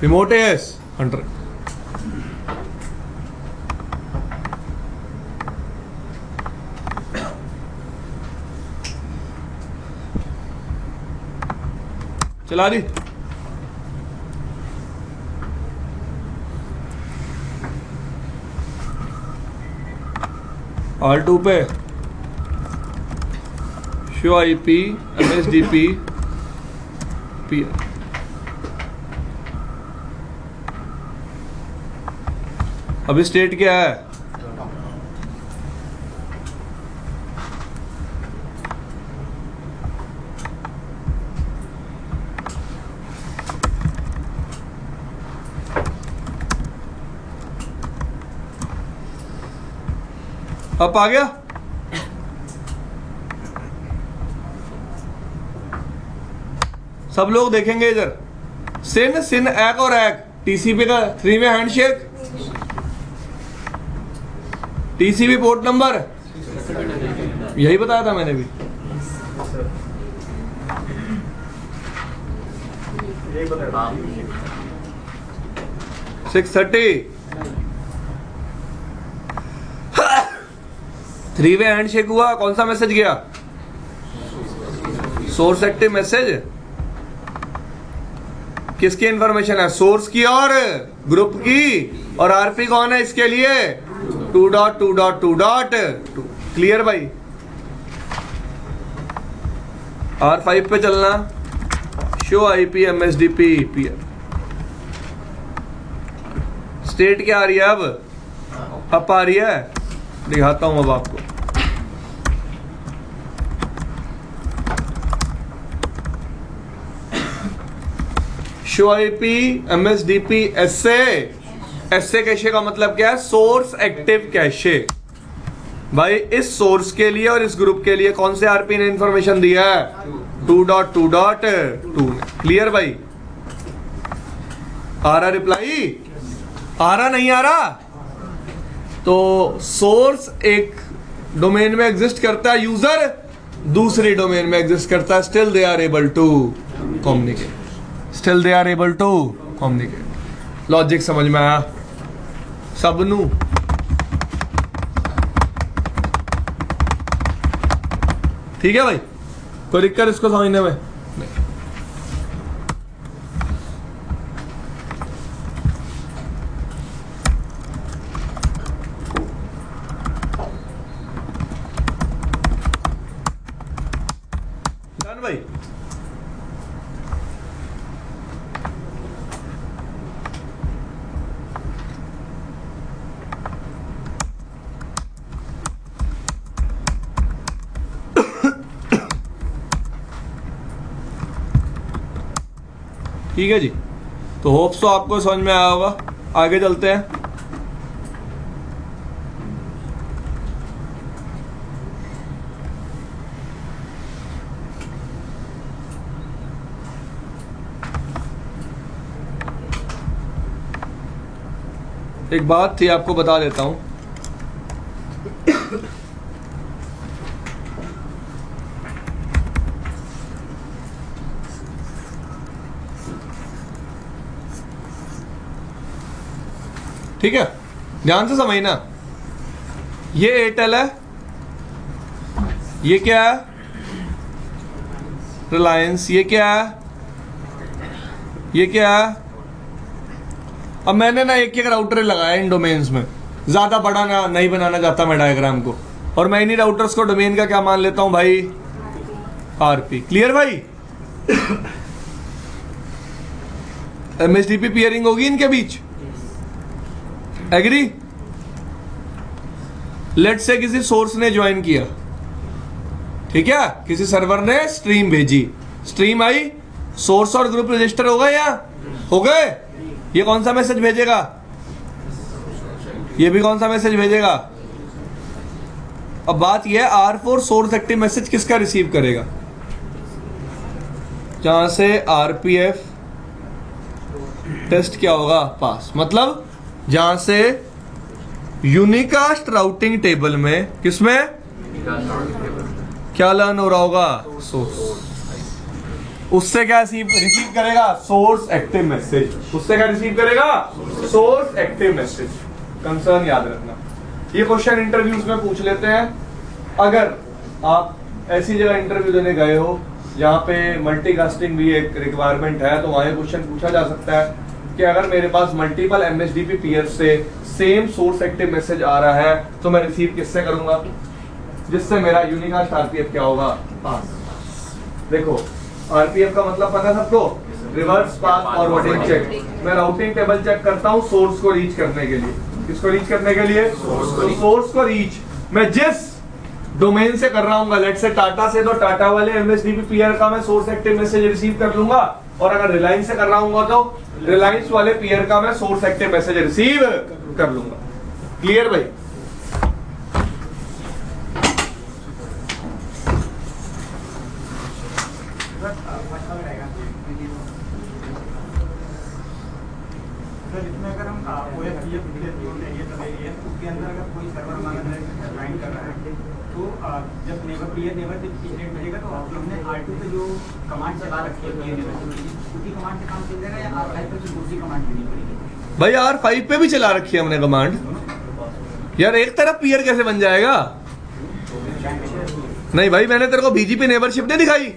Remote as 100। चला दी। R2 पे शो आईपी एमएसडीपी पीयर। अभी स्टेट क्या है? अब आ गया? सब लोग देखेंगे इधर, सिन एक और एक टीसीपी का 3 way handshake, TCP port number यही बताया था मैंने भी। हाँ। 630 3 वे हैंडशेक हुआ, कौन सा मैसेज गया? Source active message. किसकी इंफॉर्मेशन है? सोर्स की और ग्रुप की, और आरपी कौन है इसके लिए? 2.2.2.2। क्लियर भाई? R5 पे चलना, show IP MSDP peer. State क्या आ रही है अब आ रही है, दिखाता हूं अब आपको। Show IP MSDP SA cache का मतलब क्या है? Source active cache. भाई इस सोर्स के लिए और इस ग्रुप के लिए कौन से आरपी ने इंफॉर्मेशन दिया है? 2.2.2 ने। क्लियर भाई? आ रहा रिप्लाई? आ रहा नहीं आ रहा? तो सोर्स एक डोमेन में एग्जिस्ट करता है, यूजर दूसरी डोमेन में एग्जिस्ट करता है, still they are able to communicate. Still they are able to communicate. Logic समझ में आया सबनू? ठीक है भाई, कोई दिक्कत इसको समझने में? डन भाई? ठीक है जी, तो होप्स तो आपको समझ में आया होगा। आगे चलते हैं। एक बात थी आपको बता देता हूं। ठीक है, ध्यान से समझना। ये एयरटेल है, ये क्या है? रिलायंस। ये क्या है? ये क्या है? अब मैंने ना एक राउटर लगाया इन डोमेन्स में, ज्यादा बड़ा ना नहीं बनाना चाहता मैं डायग्राम को, और मैं इन्हीं राउटर्स को डोमेन का क्या मान लेता हूं भाई? आरपी। क्लियर भाई? एमएसडीपी पियरिंग होगी इनके बीच, एग्री? लेट से किसी सोर्स ने ज्वाइन किया, ठीक है, किसी सर्वर ने स्ट्रीम भेजी, स्ट्रीम आई, सोर्स और ग्रुप रजिस्टर हो गए? यहाँ हो गए। ये कौन सा मैसेज भेजेगा? ये भी कौन सा मैसेज भेजेगा? अब बात यह है R4 सोर्स एक्टिव मैसेज किसका रिसीव करेगा? जहां से RPF टेस्ट क्या होगा? पास। मतलब जहां से यूनिकास्ट राउटिंग टेबल में किसमें क्या लर्न हो रहा होगा? सोर्स। उससे क्या रिसीव करेगा? Source active message. उससे क्या रिसीव करेगा? Source active message. कंसर्न याद रखना। ये क्वेश्चन इंटरव्यूज में पूछ लेते हैं। अगर आप ऐसी जगह इंटरव्यू देने गए हो जहाँ पे मल्टीकास्टिंग भी एक रिक्वायरमेंट है, तो वहां क्वेश्चन पूछा जा सकता है कि अगर मेरे पास मल्टीपल MSDP पीयर से सेम सोर्स एक्टिव मैसेज आ रहा है तो मैं रिसीव किससे करूंगा? जिससे मेरा यूनिकास्ट RPF क्या होगा? पास। देखो RPF का मतलब पता है सबको? Reverse path forwarding check. मैं राउटिंग टेबल चेक करता हूँ सोर्स को रीच करने के लिए। किसको रीच करने के लिए? सोर्स को रीच मैं जिस डोमेन से कर रहा हूँ, लेट से टाटा से, तो टाटा वाले MSDP पीयर का मैं सोर्स एक्टिव मैसेज रिसीव कर लूंगा, और अगर रिलायंस से कर रहा हूँ तो रिलायंस वाले पीयर का मैं सोर्स एक्टिव मैसेज रिसीव कर लूंगा। क्लियर भाई? सर इसमें अगर हम OSPF उसके अंदर अगर कोई सर्वर हमारा ज्वाइन कर रहा है, तो जब नेबर से स्टेट मिलेगा तो आप लोग ने R2 पे जो कमांड चला रखी है उसी कमांड से काम चल जाएगा, या R5 पे दूसरी कमांड देनी पड़ेगी? भाई R5 पे भी चला रखी है हमने कमांड। यार एक तरफ पीयर कैसे बन जाएगा? नहीं भाई, मैंने तेरे को BGP नेबरशिप नहीं दिखाई?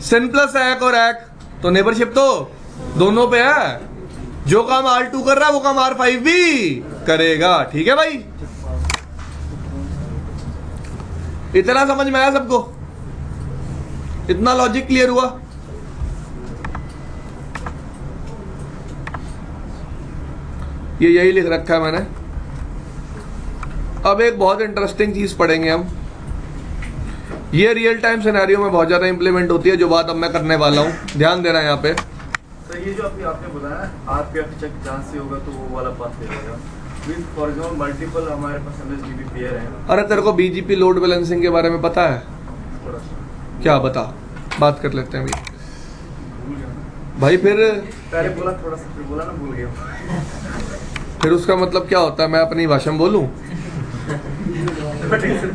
सिन प्लस एक और एक, तो नेबरशिप तो दोनों पे है। जो काम R2 कर रहा है वो काम R5 भी करेगा। ठीक है भाई? इतना समझ में आया सबको? इतना लॉजिक क्लियर हुआ? ये यही लिख रखा है मैंने। अब एक बहुत इंटरेस्टिंग चीज पढ़ेंगे हम। ये रियल टाइम सिनेरियो में बहुत ज्यादा इंप्लीमेंट होती है, जो बात अब मैं करने वाला हूं। ध्यान देना यहाँ पे। तो ये जो आपने बताया RPF चेक जहाँ से होगा तो वो वाला पाथ देगा। फॉर एग्जाम्पल मल्टीपल हमारे पास MSDP पेयर है। अरे तेरे को BGP लोड बैलेंसिंग के बारे में पता है? थोड़ा सा क्या बता, बात कर लेते हैं भाई। भूल गया भाई फिर बोला थोड़ा सा, फिर बोला ना भूल गया। फिर उसका मतलब क्या होता है? मैं अपनी भाषा में बोलूं?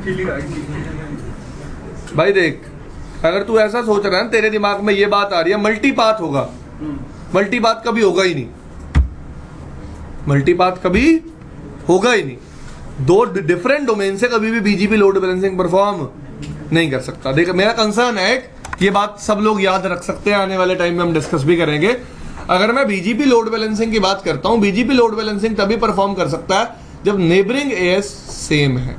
फीलिंग आ गई। भाई देख, अगर तू ऐसा सोच रहा है ना, तेरे दिमाग में ये बात आ रही है मल्टीपाथ होगा। मल्टीपाथ कभी होगा ही नहीं। मल्टीपाथ कभी होगा ही नहीं। दो डिफरेंट डोमेन से कभी भी BGP लोड बैलेंसिंग परफॉर्म नहीं कर सकता। देख, मेरा कंसर्न है, ये बात सब लोग याद रख सकते हैं, आने वाले टाइम में हम डिस्कस भी करेंगे। अगर मैं BGP लोड बैलेंसिंग की बात करता हूं, BGP लोड बैलेंसिंग तभी परफॉर्म कर सकता है जब नेबरिंग AS सेम है।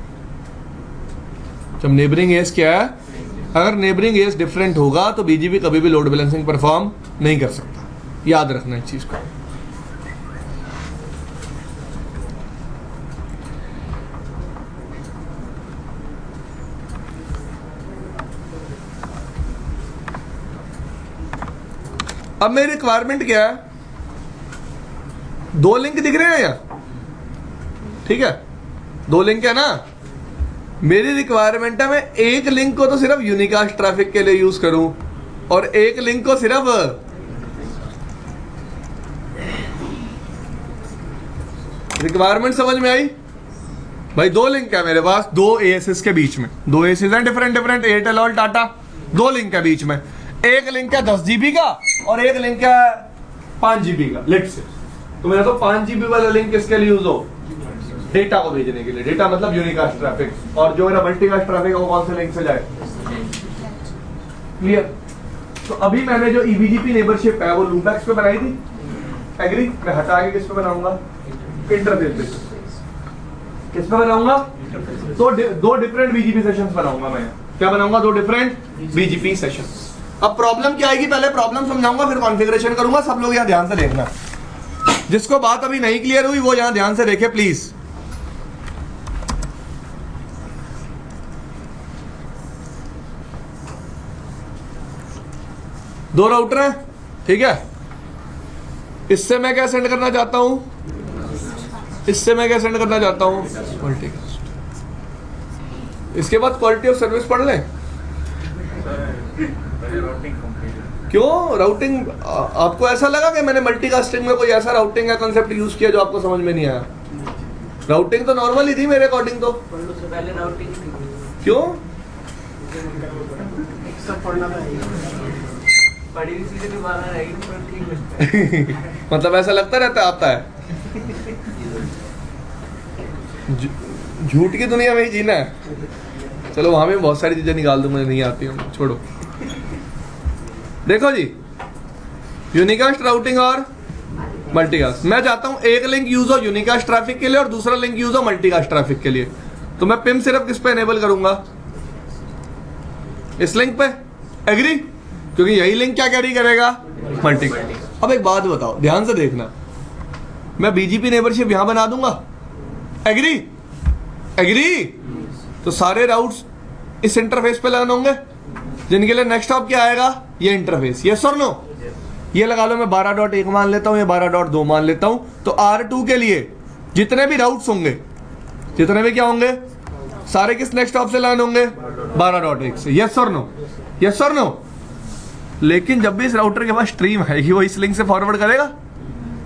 जब नेबरिंग AS क्या है? अगर नेबरिंग AS डिफरेंट होगा तो BGP कभी भी लोड बैलेंसिंग परफॉर्म नहीं कर सकता। याद रखना इस चीज को। अब मेरी रिक्वायरमेंट क्या है? दो लिंक दिख रहे हैं यहाँ, ठीक है? दो लिंक है ना। मेरी रिक्वायरमेंट है मैं एक लिंक को तो सिर्फ यूनिकास्ट ट्रैफिक के लिए यूज करूं, और एक लिंक को सिर्फ रिक्वायरमेंट समझ में आई? भाई दो लिंक है मेरे पास, दो ASs के बीच में। दो ASs हैं डिफरेंट एयरटेल और टाटा। दो लिंक है बीच में। एक लिंक है 10 GB का और एक लिंक है 5 GB का, लेट से। तो मेरा तो 5 GB वाला लिंक किसके लिए यूज हो? डेटा को भेजने के लिए। डेटा मतलब यूनिकास्ट ट्रैफिक। और जो मेरा मल्टीकास्ट ट्रैफिक है वो कौन से लिंक से जाए? क्लियर? तो अभी मैंने जो EBGP नेबरशिप है वो लूपबैक्स पे बनाई थी, एग्री? मैं हटा के किस पे बनाऊंगा? इंटरफेस पे। किस पे बनाऊंगा? तो दो डिफरेंट BGP सेशंस बनाऊंगा मैं। क्या बनाऊंगा? दो डिफरेंट BGP सेशंस। अब प्रॉब्लम क्या आएगी? पहले प्रॉब्लम समझाऊंगा, फिर कॉन्फ़िगरेशन करूंगा। सब लोग यहाँ ध्यान से देखना। जिसको बात अभी नहीं क्लियर हुई वो यहाँ ध्यान से देखे प्लीज। दो राउटर हैं, ठीक है? इससे मैं क्या सेंड करना चाहता हूं? इससे मैं क्या सेंड करना चाहता हूं? मल्टीकास्ट। इसके बाद क्वालिटी ऑफ सर्विस पढ़ लें। राउटिंग कंप्लीट क्यों राउटिंग? आपको ऐसा लगा कि मैंने मल्टीकास्टिंग में कोई ऐसा राउटिंग का कंसेप्ट यूज किया जो आपको समझ में नहीं आया? राउटिंग तो नॉर्मल ही थी मेरे अकॉर्डिंग तो। पहले राउटिंग क्यों? सब पढ़ना चाहिए। पढ़ी हुई चीजें दोबारा रहेगी पर ठीक लगता है। मतलब ऐसा लगता रहता आता है झूठ की दुनिया में ही जीना है। चलो वहां में बहुत सारी चीजें निकाल दूं, मुझे नहीं आती हूँ, छोड़ो। देखो जी, यूनिकास्ट राउटिंग और मल्टीकास्ट। मैं चाहता हूं एक लिंक यूज हो यूनिकास्ट ट्रैफिक के लिए और दूसरा लिंक यूज हो मल्टीकास्ट ट्रैफिक के लिए। तो मैं पिम सिर्फ किस पे एनेबल करूंगा? इस लिंक पे। एग्री? क्योंकि यही लिंक क्या कैरी करेगा? मल्टीकास्ट। अब एक बात बताओ, ध्यान से देखना, मैं बीजीपी नेबरशिप यहां बना दूंगा। एग्री? एग्री? तो सारे राउट्स इस इंटरफेस पे लर्न होंगे जिनके लिए नेक्स्ट स्टॉप क्या आएगा? ये इंटरफेस। यस और नो? ये लगा लो, मैं 12.1 मान लेता हूं या 12.2 मान लेता हूं। तो R2 के लिए जितने भी राउट्स होंगे, जितने भी क्या होंगे, सारे किस नेक्स्ट स्टॉप से लर्न होंगे? 12.1 से। यस और नो? यस और नो? लेकिन जब भी इस राउटर के पास स्ट्रीम आएगी वो इस लिंक से फॉरवर्ड करेगा,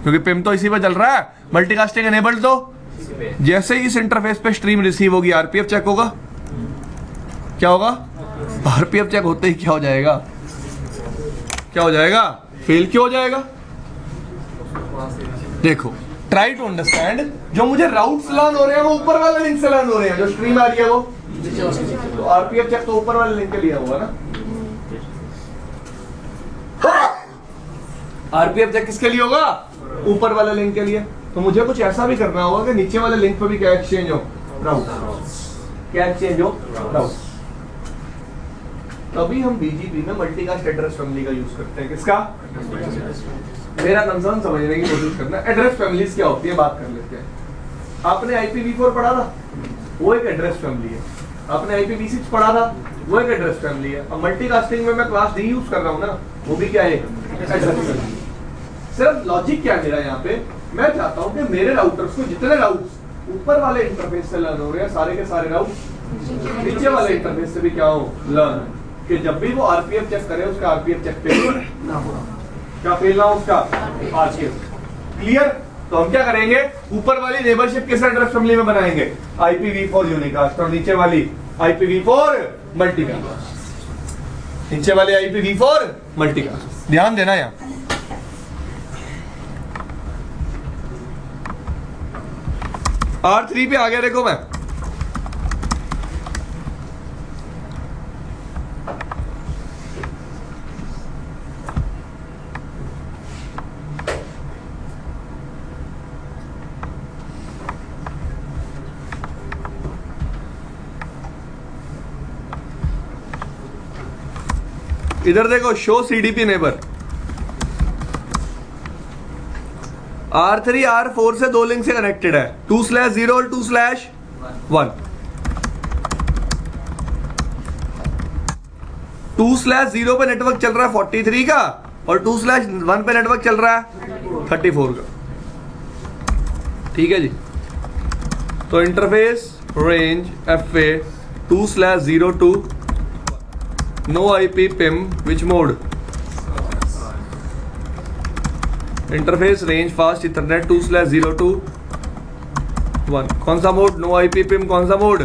क्योंकि पिम तो इसी पे चल रहा है। मल्टीकास्टिंग एनेबल्ड तो जैसे ही इस इंटरफेस पे स्ट्रीम रिसीव होगी आरपीएफ चेक होगा। क्या होगा? आरपीएफ चेक होते ही क्या हो जाएगा? क्या हो जाएगा? फेल क्यों हो जाएगा? देखो, ट्राई टू अंडरस्टैंड। जो मुझे राउट्स लर्न हो रहे हैं वो ऊपर वाले लिंक से लर्न हो रहे हैं, जो स्ट्रीम आ रही है वो तो आरपीएफ चेक तो ऊपर वाले लिंक के लिए हुआ ना। आरपीएफ चेक किसके लिए होगा? ऊपर वाले लिंक के लिए। तो मुझे कुछ ऐसा भी करना होगा कि नीचे वाले लिंक पे भी क्या एक्सचेंज हो? राउट। क्या एक्सचेंज हो? राउट। तभी हम बीजीपी में मल्टीकास्ट एड्रेस फैमिली का यूज करते हैं। किसका? मेरा कंसर्न समझने की कोशिश करना। एड्रेस फैमिलीज क्या होती है, बात कर लेते हैं। आपने IPv4 पढ़ा था, वो एक एड्रेस फैमिली है। आपने IPv6 पढ़ा था, वो एक एड्रेस फैमिली है। अब मल्टीकास्टिंग में मैं क्लास D यूज कर रहा हूँ ना, वो भी क्या है? Address family. सिर्फ लॉजिक क्या है मेरा यहाँ पे, मैं चाहता हूँ कि मेरे राउटर्स को जितने राउट्स ऊपर वाले इंटरफेस से लर्न हो रहे हैं, सारे के सारे राउट्स नीचे वाले इंटरफेस से भी क्या हो? लर्न। कि जब भी वो आरपीएफ चेक करे उसका आरपीएफ चेक फेल ना हो। क्या फेल ना हो उसका? आरपीएफ। क्लियर? तो हम क्या करेंगे, ऊपर वाली नेबरशिप किस एड्रेस फैमिली में बनाएंगे? IPv4 यूनिकास्ट, और नीचे वाली IPv4 मल्टीकास्ट। नीचे वाली IPv4 मल्टीकास्ट। ध्यान देना यहाँ। R3 पे आ गया, देखो मैं इधर देखो, show CDP neighbour. R3 R4 से दो लिंक से कनेक्टेड है, 2/0 और 2/1। 2/0 पे नेटवर्क चल रहा है 43 का और 2/1 पे नेटवर्क चल रहा है 34 का। ठीक है जी। तो interface range FA 2/02 no IP PIM which mode? Interface range fast ethernet 2/0 1। कौन सा मोड? No IP PIM। कौन सा mode?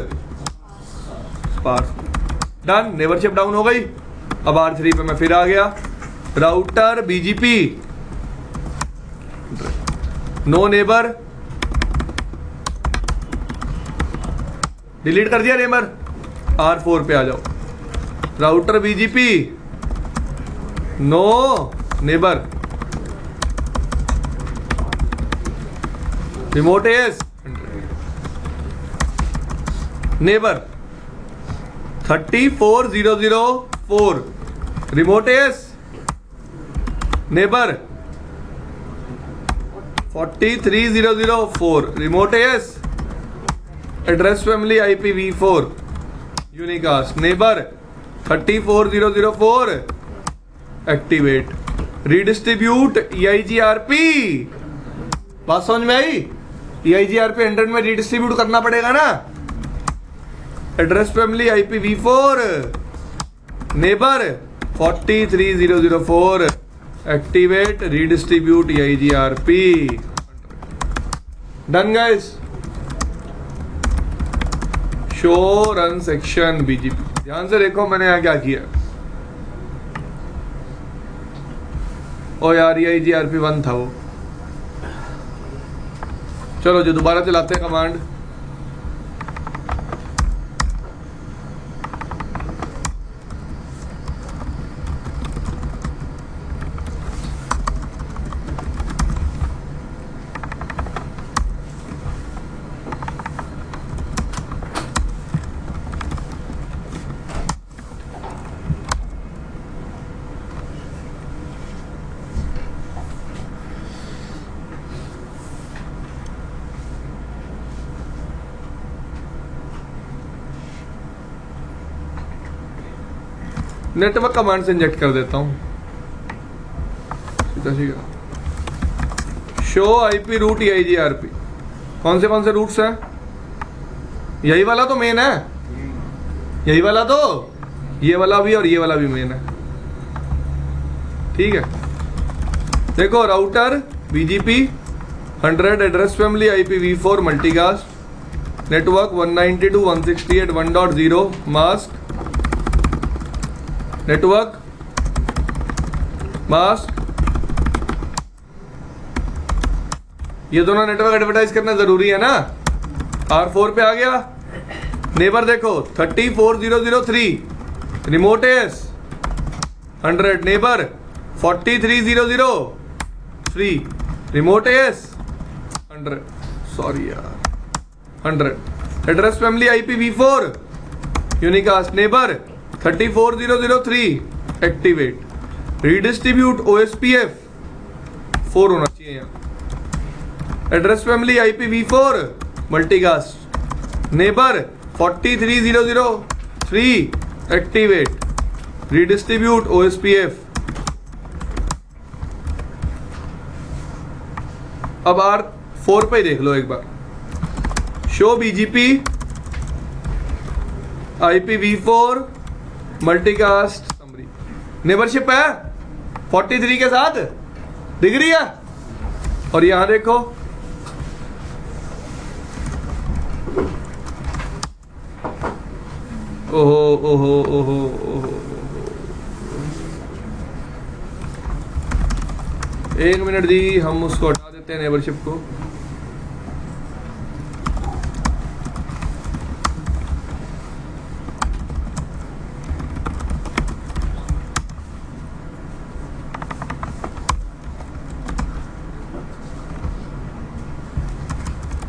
Sparse. Done. Neighborship down हो गई। अब R3 पे मैं फिर आ गया। Router BGP no neighbor, delete कर दिया नेबर। R4 पे आ जाओ। Router BGP no neighbor, remote as neighbor 34004, remote as neighbor 43004, remote as address family IPv4 unicast neighbor 34004, activate redistribute EIGRP। बात समझ में आई? EIGRP 100 में रीडिस्ट्रीब्यूट करना पड़ेगा ना। Address family IPv4 neighbour 43004 activate redistribute EIGRP done guys show run section BGP ध्यान से देखो मैंने यहाँ क्या किया ओ यार EIGRP 1 था वो चलो जो दोबारा चलाते हैं कमांड नेटवर्क कमांड से इंजेक्ट कर देता हूं सीधा सीधा शो IP रूट EIGRP कौन से रूट्स हैं यही वाला तो मेन है यही वाला तो ये वाला भी और ये वाला भी मेन है ठीक है देखो router BGP 100 address family IPv4 multicast network 192.168.1.0 mask network mask ये दोनों नेटवर्क एडवर्टाइज करना जरूरी है ना R4 पे आ गया नेबर देखो 34003 remote AS 100 neighbour 43003 remote AS 100 sorry यार 100 address family IPv4 unicast neighbour 34003 activate redistribute OSPF 4 होना चाहिए यहाँ address family IPv4 multicast neighbour 43003 activate redistribute OSPF अब R4 पे देख लो एक बार show BGP IPv4 multicast summary neighbourship है 43 के साथ दिख रही है और यहां देखो ओहो ओहो ओहो ओहो 1 मिनट दी हम उसको हटा देते हैं नेबरशिप को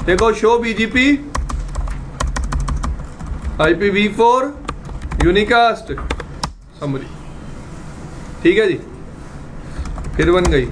देखो show BGP IPv4 unicast summary ठीक है जी फिर बन गई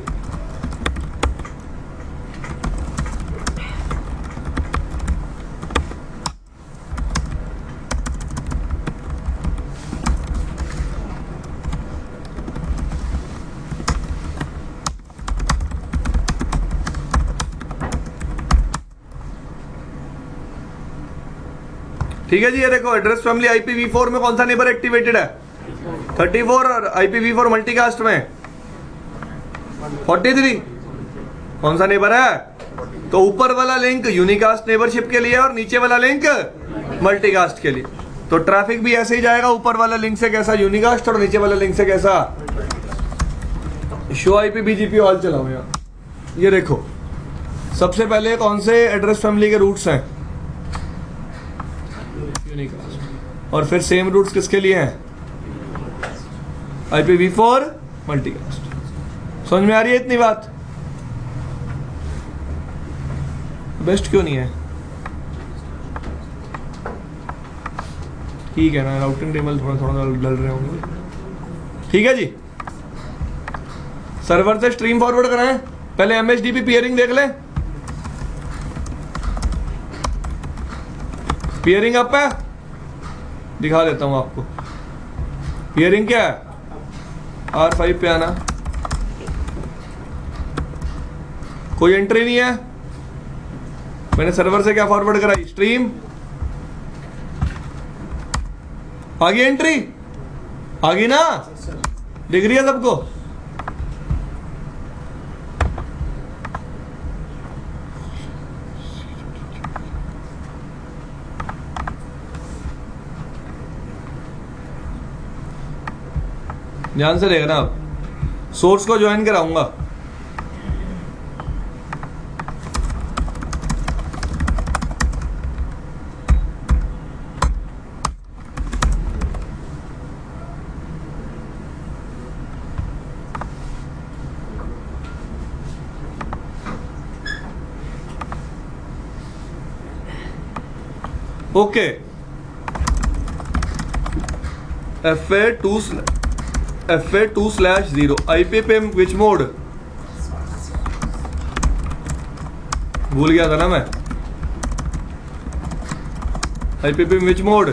ठीक है जी ये देखो एड्रेस फैमिली IPv4 में कौन सा नेबर एक्टिवेटेड है 34 और IPv4 मल्टीकास्ट में 43 कौन सा नेबर है तो ऊपर वाला लिंक यूनिकास्ट नेबरशिप के लिए और नीचे वाला लिंक मल्टीकास्ट के लिए तो ट्रैफिक भी ऐसे ही जाएगा ऊपर वाला लिंक से कैसा यूनिकास्ट और नीचे वाला लिंक से कैसा शो IP BGP ऑल चलाओ यार ये देखो सबसे पहले कौन से एड्रेस फैमिली के रूट्स हैं यूनिकास्ट और फिर सेम रूट्स किसके लिए हैं IPv4 मल्टीकास्ट समझ में आ रही है इतनी बात बेस्ट क्यों नहीं है ठीक है ना राउटिंग टेबल थोड़ा थोड़ा डल रहे होंगे ठीक है जी सर्वर से स्ट्रीम फॉरवर्ड कराएं पहले MSDP पियरिंग देख लें पियरिंग अप है दिखा देता हूं आपको पियरिंग क्या है R5 पे आना कोई एंट्री नहीं है मैंने सर्वर से क्या फॉरवर्ड कराई स्ट्रीम आ गई एंट्री, आ गई ना, दिख रही है सबको? ध्यान से देखना, आप सोर्स को ज्वाइन कराऊंगा। Okay, FA2/0 IPPM which mode, भूल गया था ना मैं। IPPM विच मोड,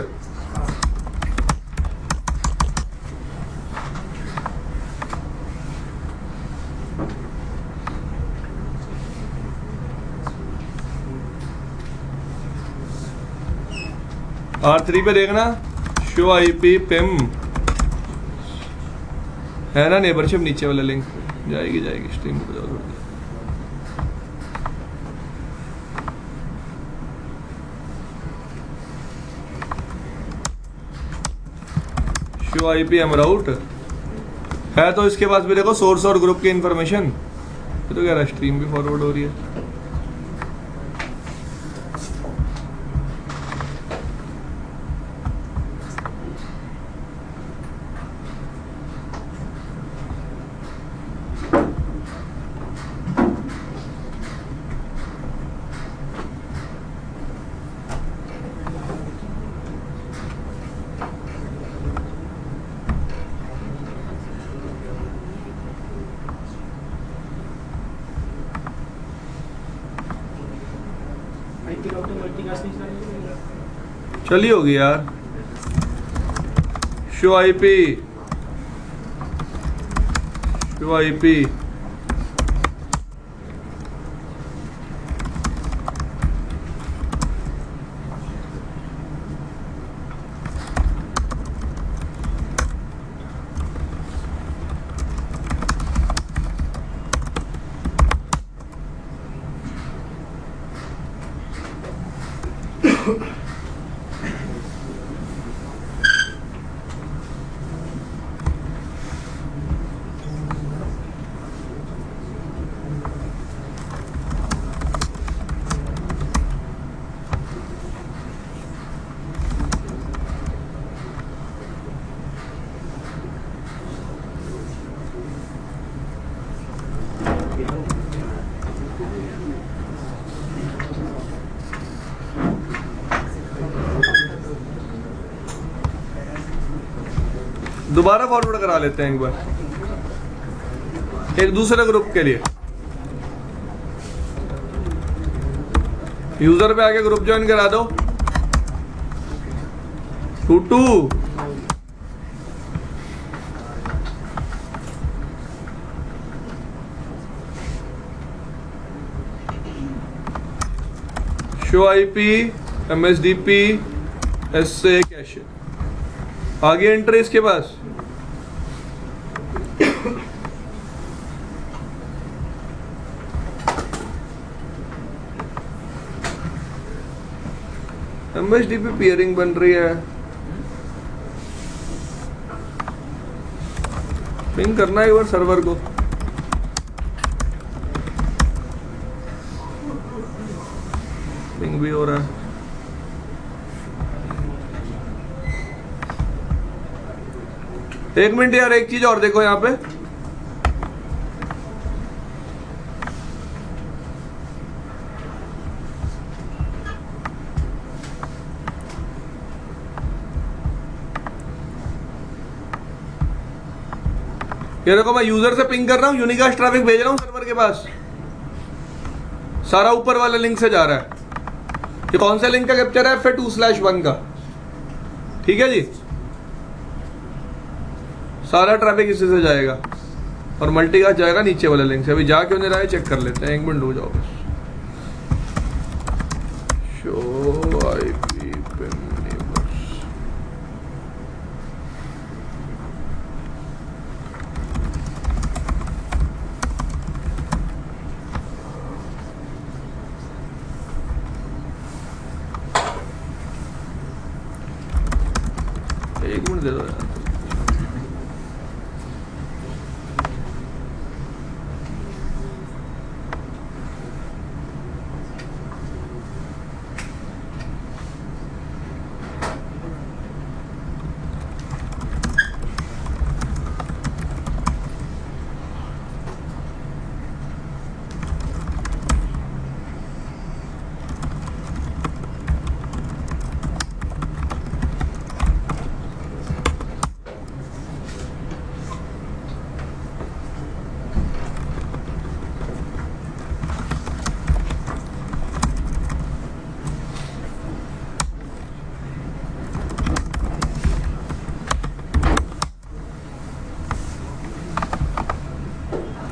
R3 पे देखना, शो IPPM है ना, नेबरशिप नीचे वाला लिंक जाएगी स्ट्रीम को जाओ थोड़ी। शो IPM राउट है, तो इसके पास भी देखो सोर्स और ग्रुप की इंफॉर्मेशन। ये तो कह रहा है स्ट्रीम भी फॉरवर्ड हो रही है। चली होगी यार। शो IP दोबारा फॉरवर्ड करा लेते हैं एक बार, एक दूसरे ग्रुप के लिए। यूजर पे आके ग्रुप ज्वाइन करा दो। Two two show IP MSDP SA cache, आगे एंट्री इसके पास। MSDP पियरिंग बन रही है, पिंग करना है एक बार सर्वर को। पिंग भी हो रहा है। एक मिनट यार, एक चीज और देखो यहाँ पे, ये देखो मैं यूजर से पिंग कर रहा हूँ, यूनिकास्ट ट्रैफिक भेज रहा हूँ सर्वर के पास, सारा ऊपर वाले लिंक से जा रहा है। ये कौन सा लिंक का कैप्चर है? FA2/1 का, ठीक है जी। सारा ट्रैफिक इसी से जाएगा और मल्टीकास्ट जाएगा नीचे वाले लिंक से। अभी जा क्यों नहीं रहा है चेक कर लेते हैं, एक मिनट हो जाओ बस। शो IP पिन नेबर्स, एक मिनट दे दो यार।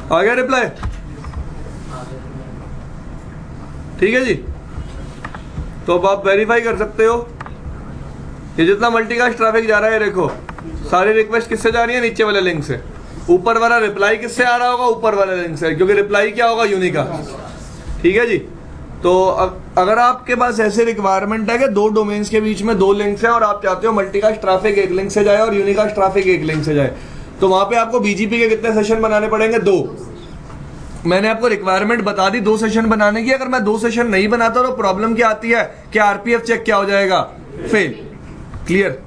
आ गया रिप्लाई? ठीक है जी। तो अब आप वेरीफाई कर सकते हो ये जितना मल्टीकास्ट ट्रैफिक जा रहा है, देखो सारी रिक्वेस्ट किससे जा रही है? नीचे वाले लिंक से। ऊपर वाला रिप्लाई किससे आ रहा होगा? ऊपर वाले लिंक से, क्योंकि रिप्लाई क्या होगा? यूनिकास्ट। ठीक है जी। तो अगर आपके पास ऐसे रिक्वायरमेंट है कि दो डोमेन्स के बीच में दो लिंक्स हैं और आप चाहते हो मल्टीकास्ट ट्रैफिक एक लिंक से जाए और यूनिकास्ट ट्रैफिक एक लिंक से जाए, तो वहां पे आपको बीजीपी के कितने सेशन बनाने पड़ेंगे? 2। मैंने आपको रिक्वायरमेंट बता दी 2 सेशन बनाने की। अगर मैं 2 सेशन नहीं बनाता तो प्रॉब्लम क्या आती है कि आरपीएफ चेक क्या हो जाएगा? फेल। क्लियर?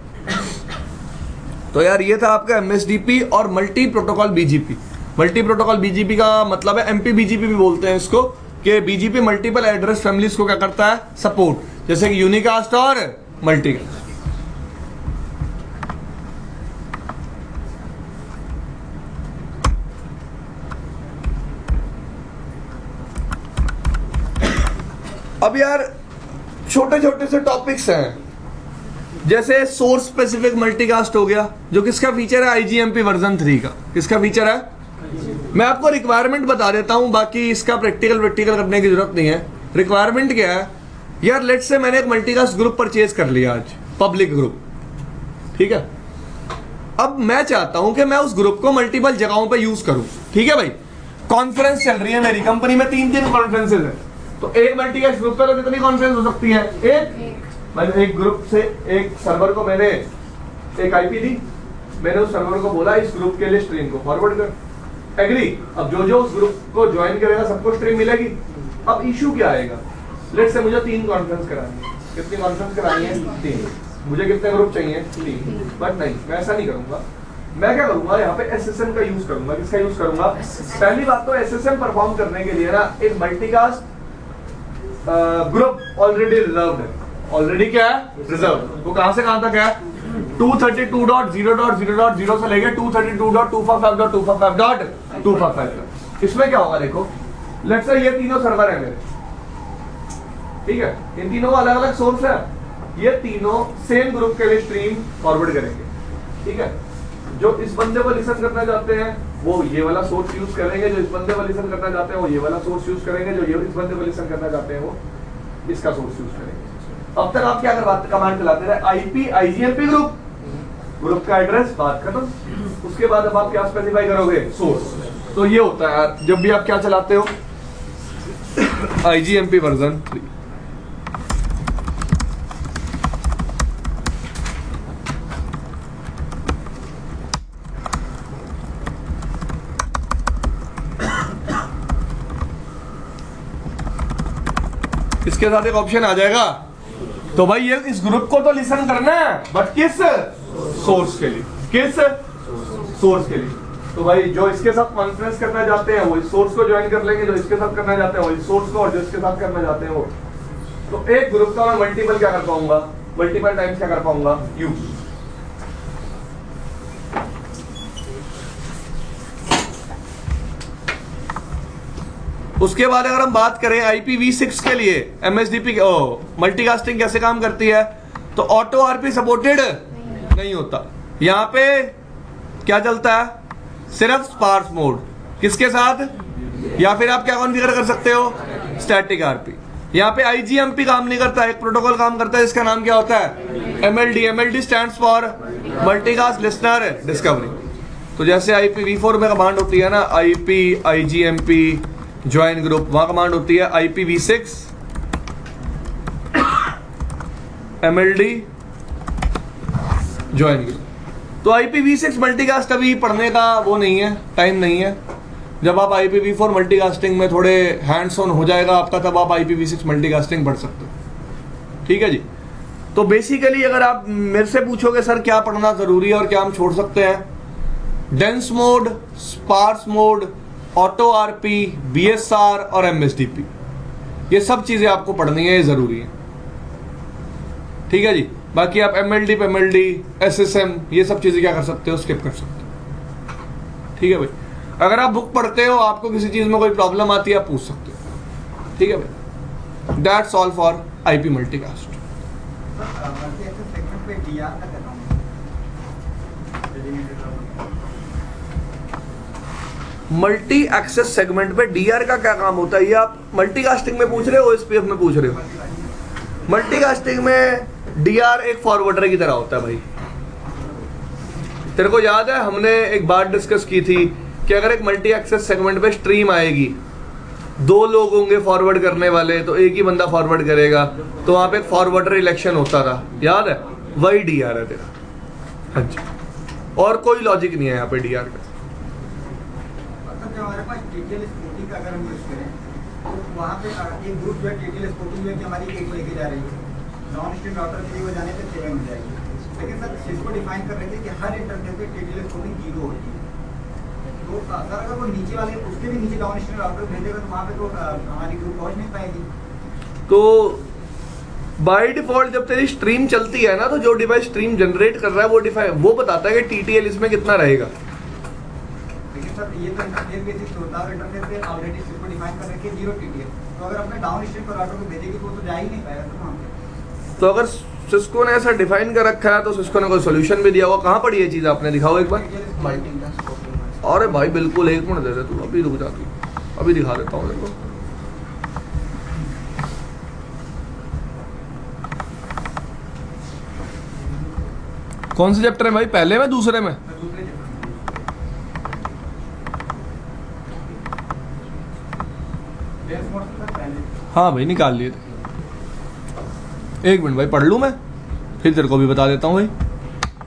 तो यार ये था आपका एमएसडीपी और multi protocol BGP. Multi protocol BGP का मतलब है, एमपी बीजीपी भी बोलते हैं इसको, कि बीजीपी मल्टीपल एड्रेस फैमिलीज को क्या करता है? सपोर्ट, जैसे कि यूनिकास्ट और मल्टीकास्ट। अब यार छोटे छोटे से टॉपिक्स हैं, जैसे सोर्स स्पेसिफिक मल्टीकास्ट हो गया, जो किसका फीचर है? आईजीएमपी वर्जन 3 का। किसका फीचर है? मैं आपको रिक्वायरमेंट बता देता हूं, बाकी इसका प्रैक्टिकल करने की जरूरत नहीं है। रिक्वायरमेंट क्या है यार? लेट्स से मैंने एक मल्टीकास्ट ग्रुप परचेज कर लिया आज, पब्लिक ग्रुप। ठीक है। अब मैं चाहता हूं कि मैं उस ग्रुप को मल्टीपल जगहों पे यूज करूं। ठीक है भाई, कॉन्फ्रेंस चल रही है मेरी कंपनी में, 3 कॉन्फ्रेंसेज है, तो एक मल्टीकास्ट ग्रुप पे तो कितनी कॉन्फ्रेंस हो सकती है? मैंने एक ग्रुप से एक सर्वर को मैंने एक आईपी दी, मैंने उस सर्वर को बोला इस ग्रुप के लिए स्ट्रीम को फॉरवर्ड कर। एग्री? अब जो उस ग्रुप को ज्वाइन करेगा सबको स्ट्रीम मिलेगी। अब इशू क्या आएगा? लेट्स से मुझे 3 कॉन्फ्रेंस करानी है। कितनी कॉन्फ्रेंस करानी है? 3। मुझे कितने ग्रुप चाहिए? 3। बट नहीं, मैं ऐसा नहीं करूंगा। मैं क्या करूंगा? यहाँ पे एसएसएम का यूज करूंगा। किसका यूज करूंगा? पहली बात तो एसएसएम परफॉर्म करने के लिए ना एक मल्टीकास्ट ग्रुप ऑलरेडी रिजर्व्ड है। ऑलरेडी क्या है? रिजर्व। वो कहां से कहां तक है? 232.0.0.0 से लेके 232.255.255.255 तक। इसमें क्या होगा? देखो, लेट्स से ये तीनों सर्वर है मेरे, ठीक है, इन तीनों का अलग अलग सोर्स है, ये तीनों सेम ग्रुप के लिए स्ट्रीम फॉरवर्ड करेंगे। ठीक है। जो इस बंदे को लिसन करना चाहते हैं वो ये वाला सोर्स यूज करेंगे, जो इस बंदे को लिसन करना चाहते हैं वो ये वाला सोर्स यूज करेंगे, जो ये इस बंदे को लिसन करना चाहते हैं वो इसका सोर्स यूज करेंगे। अब तक आप क्या कमांड चलाते रहे? आईपी आईजीएमपी ग्रुप का एड्रेस, बात खत्म। उसके बाद अब आप क्या स्पेसिफाई करोगे? सोर्स। तो ये होता है यार, जब भी आप क्या चलाते हो? IGMP version 3। इसके साथ एक ऑप्शन आ जाएगा, तो भाई ये इस ग्रुप को तो लिसन करना है, बट किस सोर्स के लिए? किस सोर्स के लिए? तो भाई जो इसके साथ कॉन्फ्रेंस करना चाहते हैं वो इस सोर्स को ज्वाइन कर लेंगे, जो इसके साथ करना चाहते हैं वो इस सोर्स को, और जो इसके साथ करना चाहते हैं वो। तो एक ग्रुप का मैं मल्टीपल क्या कर पाऊंगा? मल्टीपल टाइम्स क्या कर पाऊंगा? यूज। उसके बाद अगर हम बात करें IPv6 के लिए MSDP मल्टीकास्टिंग कैसे काम करती है, तो ऑटो आरपी सपोर्टेड नहीं होता। यहां पे क्या चलता है? सिर्फ स्पार्स मोड। किसके साथ? या फिर आप क्या कॉन्फ़िगर कर सकते हो? Static RP. यहाँ पे IGMP काम नहीं करता, एक प्रोटोकॉल काम करता है जिसका नाम क्या होता है? MLD। MLD stands for multicast listener discovery. तो जैसे IPv4 में कमांड होती है ना, IP IGMP ज्वाइन ग्रुप, वहां कमांड होती है IPv6 MLD ज्वाइन किया। तो IPv6 मल्टीकास्ट अभी पढ़ने का वो नहीं है, टाइम नहीं है। जब आप IPv4 मल्टीकास्टिंग में थोड़े हैंड्स ऑन हो जाएगा आपका, तब आप IPv6 मल्टीकास्टिंग पढ़ सकते हो। ठीक है जी। तो बेसिकली अगर आप मेरे से पूछोगे सर क्या पढ़ना जरूरी है और क्या हम छोड़ सकते हैं, dense mode, sparse mode, auto RP, BSR और MSDP, ये सब चीजें आपको पढ़नी है, ये जरूरी है। ठीक है जी। बाकी आप MLD, PMLD, SSM, ये सब चीजें क्या कर सकते हो, स्किप कर सकते हो। ठीक है भाई। अगर आप बुक पढ़ते हो, आपको किसी चीज में कोई प्रॉब्लम आती है, आप पूछ सकते हो। ठीक है भाई। That's all for IP multicast. Multi access segment पे DR का क्या काम है? मल्टी एक्सेस सेगमेंट पे DR का क्या काम होता है, ये आप मल्टीकास्टिंग में पूछ रहे हो, SPF में पूछ रहे हो? मल्टीकास्टिंग में DR एक फॉरवर्डर की तरह होता है भाई। तेरे को याद है हमने एक बात डिस्कस की थी कि अगर एक मल्टी एक्सेस सेगमेंट पे स्ट्रीम आएगी, दो लोग होंगे फॉरवर्ड करने वाले, तो एक ही बंदा फॉरवर्ड करेगा, तो वहां पे एक फॉरवर्डर इलेक्शन होता था, याद है? वही DR है तेरा। हाँ जी। और कोई लॉजिक नहीं है यहाँ पे DR का। मतलब जो हमारे पास TTL स्पोर्टिंग का अगर हम यूज करें, तो वहाँ पे एक ग्रुप जो है TTL स्पोर्टिंग जो है कि हमारी एक लेके जा रही है, डाउन स्ट्रीम राउटर के लिए वो जाने पे 7 हो जाएगी। लेकिन सर सिस्को डिफाइन कर रहे थे कि हर इंटरफेस पे TTL स्पोर्टिंग 0 होती है। तो सर अगर वो नीचे वाले उसके भी नीचे डाउन स्ट्रीम राउटर भेजेगा, तो वहाँ पे तो हमारी ग्रुप पहुँच नहीं पाएगी। तो बाय डिफॉल्ट जब तेरी स्ट्रीम चलती है ना, तो जो डिवाइस स्ट्रीम जनरेट कर रहा है वो बताता है कि TTL इसमें कितना रहेगा। लेकिन सर ये तो इंटरफेस बेसिस होता है, इंटरफेस पे ऑलरेडी सिस्को डिफाइन कर रखे 0 TTL। तो अगर अपने डाउन स्ट्रीम पर राउटर को भेजेगी तो जा ही नहीं पाएगा सर वहाँ पे। तो अगर सिस्को ने ऐसा डिफाइन कर रखा है, तो सिस्को ने कोई सोल्यूशन भी दिया होगा। कहाँ पड़ी ये चीज आपने, दिखाओ एक बार। अरे भाई बिल्कुल, एक मिनट दे दे तू, अभी रुक जा तू, अभी दिखा देता हूँ देखो। कौन से चैप्टर है भाई, पहले में दूसरे में? दूसरे चैप्टर हाँ भाई निकाल लिए थे। एक मिनट भाई पढ़ लूँ मैं, फिर तेरे को भी बता देता हूँ भाई।